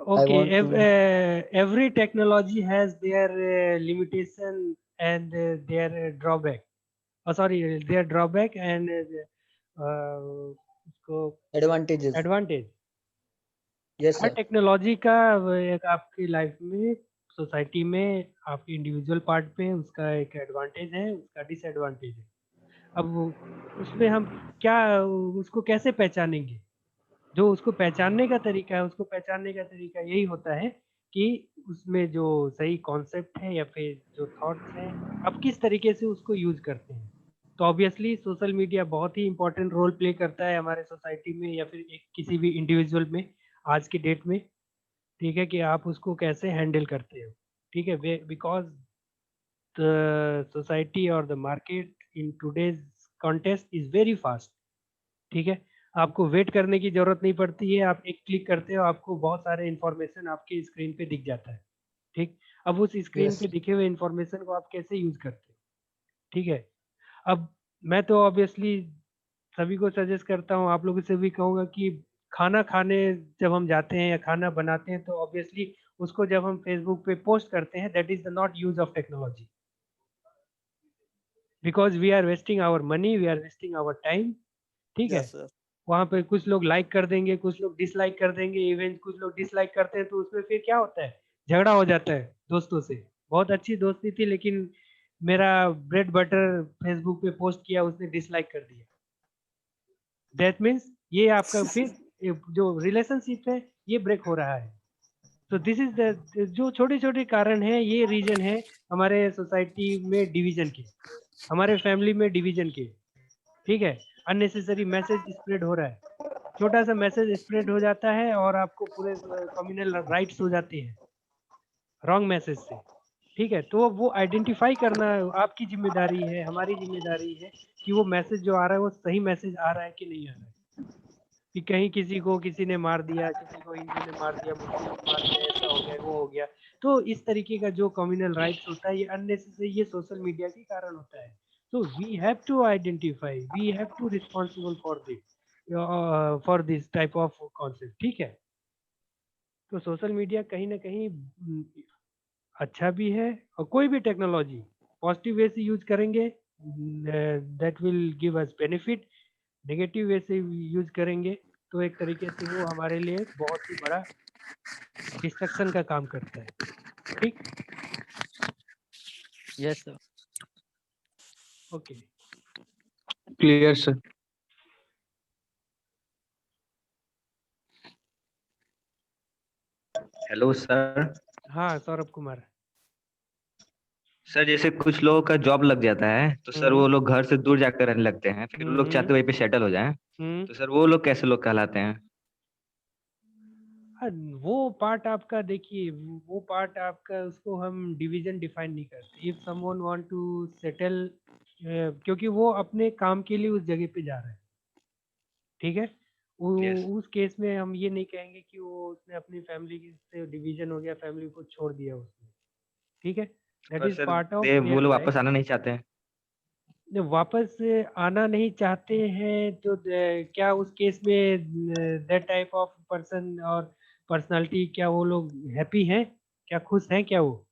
Okay, every technology has their limitation and their drawback. Sorry, their drawback and Advantages. Advantage. Yes, her sir. Technology का एक आपकी life में, society में, आपके individual part पे उसका एक advantage है, उसका डिसएडवांटेज है। अब उसमें हम क्या, उसको कैसे पहचानेंगे? जो उसको पहचानने का तरीका है, उसको पहचानने का तरीका यही होता है कि उसमें जो सही कॉन्सेप्ट है या फिर जो थॉट्स हैं, आप किस तरीके से उसको यूज करते हैं। तो ऑब्वियसली सोशल मीडिया बहुत ही इंपॉर्टेंट रोल प्ले करता है हमारे सोसाइटी में या फिर एक किसी भी इंडिविजुअल में आज की डेट में। ठीक है, कि आप उसको कैसे हैंडल करते हो। ठीक है, बिकॉज द सोसाइटी और the market in today's contest is very fast. ठीक है, आपको वेट करने की जरूरत नहीं पड़ती है, आप एक क्लिक करते हो, आपको बहुत सारे इंफॉर्मेशन आपके स्क्रीन पे दिख जाता है। ठीक, अब उस स्क्रीन पे दिखे हुए इंफॉर्मेशन को आप कैसे यूज करते हो। ठीक है, अब मैं तो ऑब्वियसली सभी को सजेस्ट करता हूँ, आप लोगों से भी कहूँगा कि खाना खाने जब हम जाते हैं या खाना बनाते हैं तो ऑब्वियसली उसको जब हम फेसबुक पे पोस्ट करते हैं, that is the not use of technology, because we are wasting our money, we are wasting our time. ठीक है, वहाँ पे कुछ लोग लाइक कर देंगे, कुछ लोग डिसलाइक कर देंगे, इवन कुछ लोग डिसलाइक करते हैं तो उसमें फिर क्या होता है, झगड़ा हो जाता है दोस्तों से। बहुत अच्छी दोस्ती थी लेकिन मेरा ब्रेड बटर फेसबुक पे पोस्ट किया, उसने डिसलाइक कर दिया। दैट मीन्स ये आपका फिर जो रिलेशनशिप है ये ब्रेक हो रहा है। तो दिस इज द जो छोटे छोटे कारण है, ये रीजन है हमारे सोसाइटी में डिवीजन के, हमारे फैमिली में डिवीजन के। ठीक है, अननेसेसरी मैसेज स्प्रेड हो रहा है, छोटा सा मैसेज स्प्रेड हो जाता है और आपको पूरे कम्युनल राइट्स हो जाते हैं रॉन्ग मैसेज से। ठीक है, तो वो आइडेंटिफाई करना आपकी जिम्मेदारी है, हमारी जिम्मेदारी है कि वो मैसेज जो आ रहा है वो सही मैसेज आ रहा है कि नहीं आ रहा है। कि कहीं किसी को किसी ने मार दिया, किसी को हिंदू ने मार दिया, मुस्लिम ने मार दिया, ऐसा हो गया, वो हो गया। तो इस तरीके का जो कम्युनल राइट्स होता है ये अननेसेसरी, ये सोशल मीडिया के कारण होता है। So we have to identify, we have to responsible for this, for this type of concept। ठीक है, तो सोशल मीडिया कहीं ना कहीं अच्छा भी है, और कोई भी टेक्नोलॉजी पॉजिटिव वे से यूज करेंगे that will give us benefit, negative way से यूज करेंगे तो एक तरीके से वो हमारे लिए बहुत ही बड़ा डिस्ट्रक्शन का काम करता है। ठीक, yes sir, okay, clear sir. Hello sir. हाँ सौरभ कुमार। सर जैसे कुछ लोगों का जॉब लग जाता है तो सर वो लोग घर से दूर जाकर रहने लगते हैं, फिर वो लोग चाहते वहीं पे सेटल हो जाएं, तो सर वो लोग कैसे लोग कहलाते हैं? वो पार्ट आपका देखिए, वो पार्ट आपका उसको हम डिवीजन डिफाइन नहीं करते। If someone want to settle, क्योंकि वो अपने काम के लिए उस जगह पे जा रहा है। ठीक है, उस केस में हम ये नहीं कहेंगे कि वो उसने अपनी फैमिली से डिवीजन हो गया, फैमिली को छोड़ दिया उसने। ठीक है, दैट इज पार्ट ऑफ वो लोग वापस आना नहीं चाहते हैं, वापस आना नहीं चाहते हैं तो क्या उस केस में दैट टाइप ऑफ पर्सन और पर्सनालिटी, क्या वो लोग हैप्पी हैं, क्या खुश हैं क्या वो?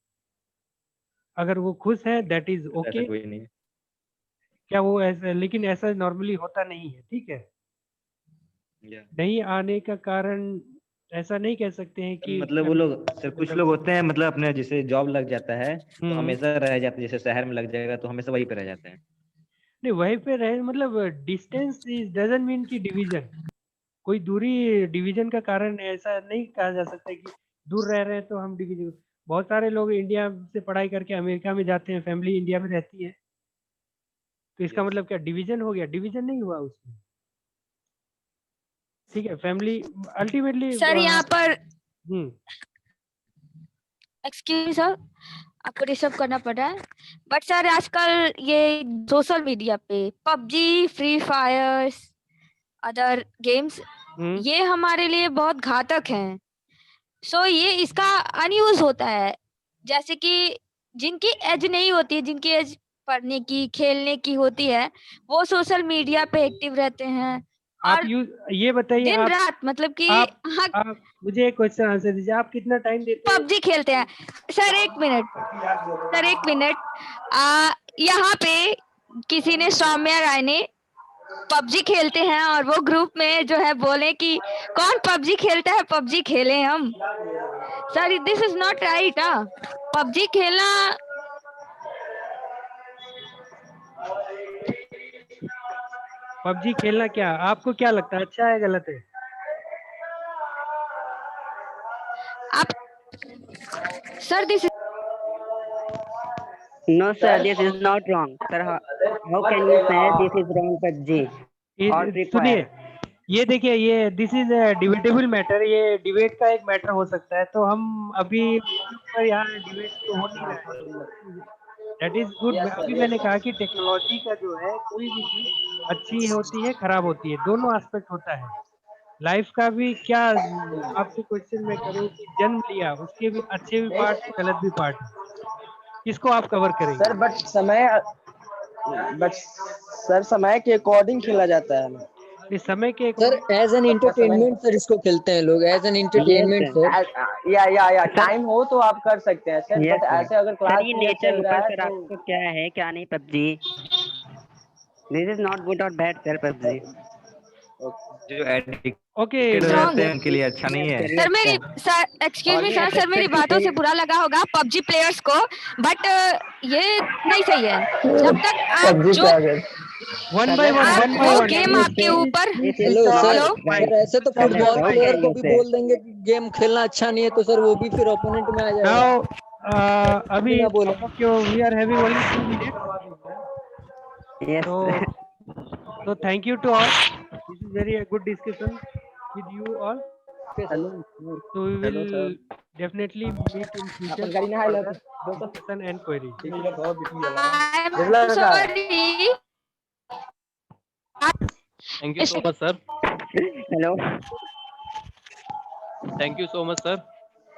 अगर वो खुश है दैट इज ओके। कोई नहीं, क्या वो ऐसा, लेकिन ऐसा नॉर्मली होता नहीं है। ठीक है, नहीं आने का कारण ऐसा नहीं कह सकते हैं कि मतलब वो लोग सर, कुछ लोग होते हैं मतलब अपने जैसे जॉब लग जाता है तो हमेशा रह जाते हैं, जैसे शहर में लग जाएगा तो हमेशा वहीं पे रह जाते हैं। नहीं, वहीं पे रहे मतलब डिस्टेंस इज डजंट मीन कि डिवीजन, कोई दूरी डिवीजन का कारण ऐसा नहीं कहा जा सकता कि दूर रह रहे हैं तो हम डिवीजन। बहुत सारे लोग इंडिया से पढ़ाई करके अमेरिका में जाते हैं, फैमिली इंडिया में रहती है, तो इसका मतलब क्या डिवीजन हो गया? डिवीजन नहीं हुआ उसमें। ठीक है, फैमिली अल्टीमेटली सर यहाँ पर एक्सक्यूज सर, आपको डिस्टर्ब करना पड़ रहा है, बट सर आजकल ये सोशल मीडिया पे PUBG, free fire, other games, ये हमारे लिए बहुत घातक हैं। सो ये इसका अनयूज होता है, जैसे कि जिनकी एज नहीं होती है, जिनकी एज पढ़ने की, खेलने की होती है, वो सोशल मीडिया पे एक्टिव रहते हैं। आप और ये बताइए, दिन आप रात मतलब कि आप मुझे एक क्वेश्चन आंसर दीजिए, आप कितना टाइम देते हैं? पबजी खेलते हैं। सर एक मिनट, सर एक मिनट, यहाँ पे किसी ने, सौम्या राय ने पबजी खेलते हैं और वो ग्रुप में जो है बोले कि कौन पबजी खेलता है, पबजी खेले हम। Sir this is not right. PUBG खेलना क्या आपको क्या लगता है, अच्छा है गलत है? आप sir this No, sir, this is not wrong. Sir, how can you say this is wrong, PUBG or Free सुनिए, Fire? ये देखिए, ये दिस इज डिबेटेबल मैटर, ये डिबेट का एक मैटर हो सकता है, तो हम अभी पर यहाँ डिबेट तो हो नहीं रहा है। That is good. अभी मैंने कहा कि टेक्नोलॉजी का जो है, कोई भी चीज अच्छी होती है, खराब होती है, दोनों एस्पेक्ट होता है। लाइफ का भी क्या, आपसे क्वेश्चन मैं करूँ कि जन्म लिया, उसके भी अच्छे भी पार्ट है, गलत भी पार्ट है, किसको आप कवर करेंगे? सर बट समय के अकॉर्डिंग खेला जाता है। इस समय के sir as an entertainment sir इसको खेलते हैं लोग, एज एन एंटरटेनमेंट सर। या टाइम हो तो आप कर सकते हैं सर, बट ऐसे अगर क्लास ये में नेचर चल रहा ऊपर है सर, आपको क्या है क्या नहीं PUBG। This is not good और बैड सर PUBG। जो एडिक्टेड ओके रहते हैं उनके लिए अच्छा नहीं है। सर मेरी, सर एक्सक्यूज मी सर मेरी बातों से बुरा लगा होगा पबजी प्लेयर्स को, बट ये नहीं सही है। जब तक आप जो वन बाय वन वो गेम आपके ऊपर, हेलो सर, ऐसे तो फुटबॉल प्लेयर को भी बोल देंगे कि गेम खेलना अच्छा नहीं है, तो सर वो भी फिर ओपोनेंट में आ जाएगा। नाउ अभी we are having only 2 minutes, so thank you to all. This is very a good discussion with you all. So we will definitely meet in future for further discussion and query. I'm sorry. Thank you so much, sir. Hello. Thank you so much, sir.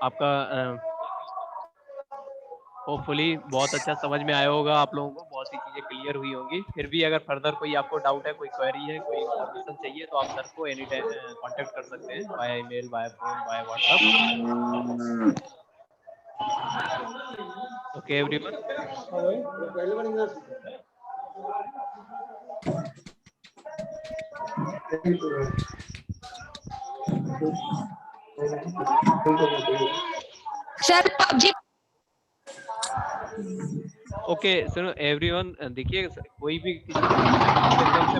आपका hopefully बहुत अच्छा समझ में आया होगा, आप लोगों को बहुत सी चीजें क्लियर हुई होंगी। फिर भी अगर फर्दर कोई आपको डाउट है, कोई क्वेरी है, कोई इन्फॉर्मेशन चाहिए, तो आप सर को एनी टाइम कांटेक्ट कर सकते हैं, by email, by phone, by WhatsApp. Okay everyone. Sir PUBG okay सुनो एवरीवन, देखिए कोई भी किसी से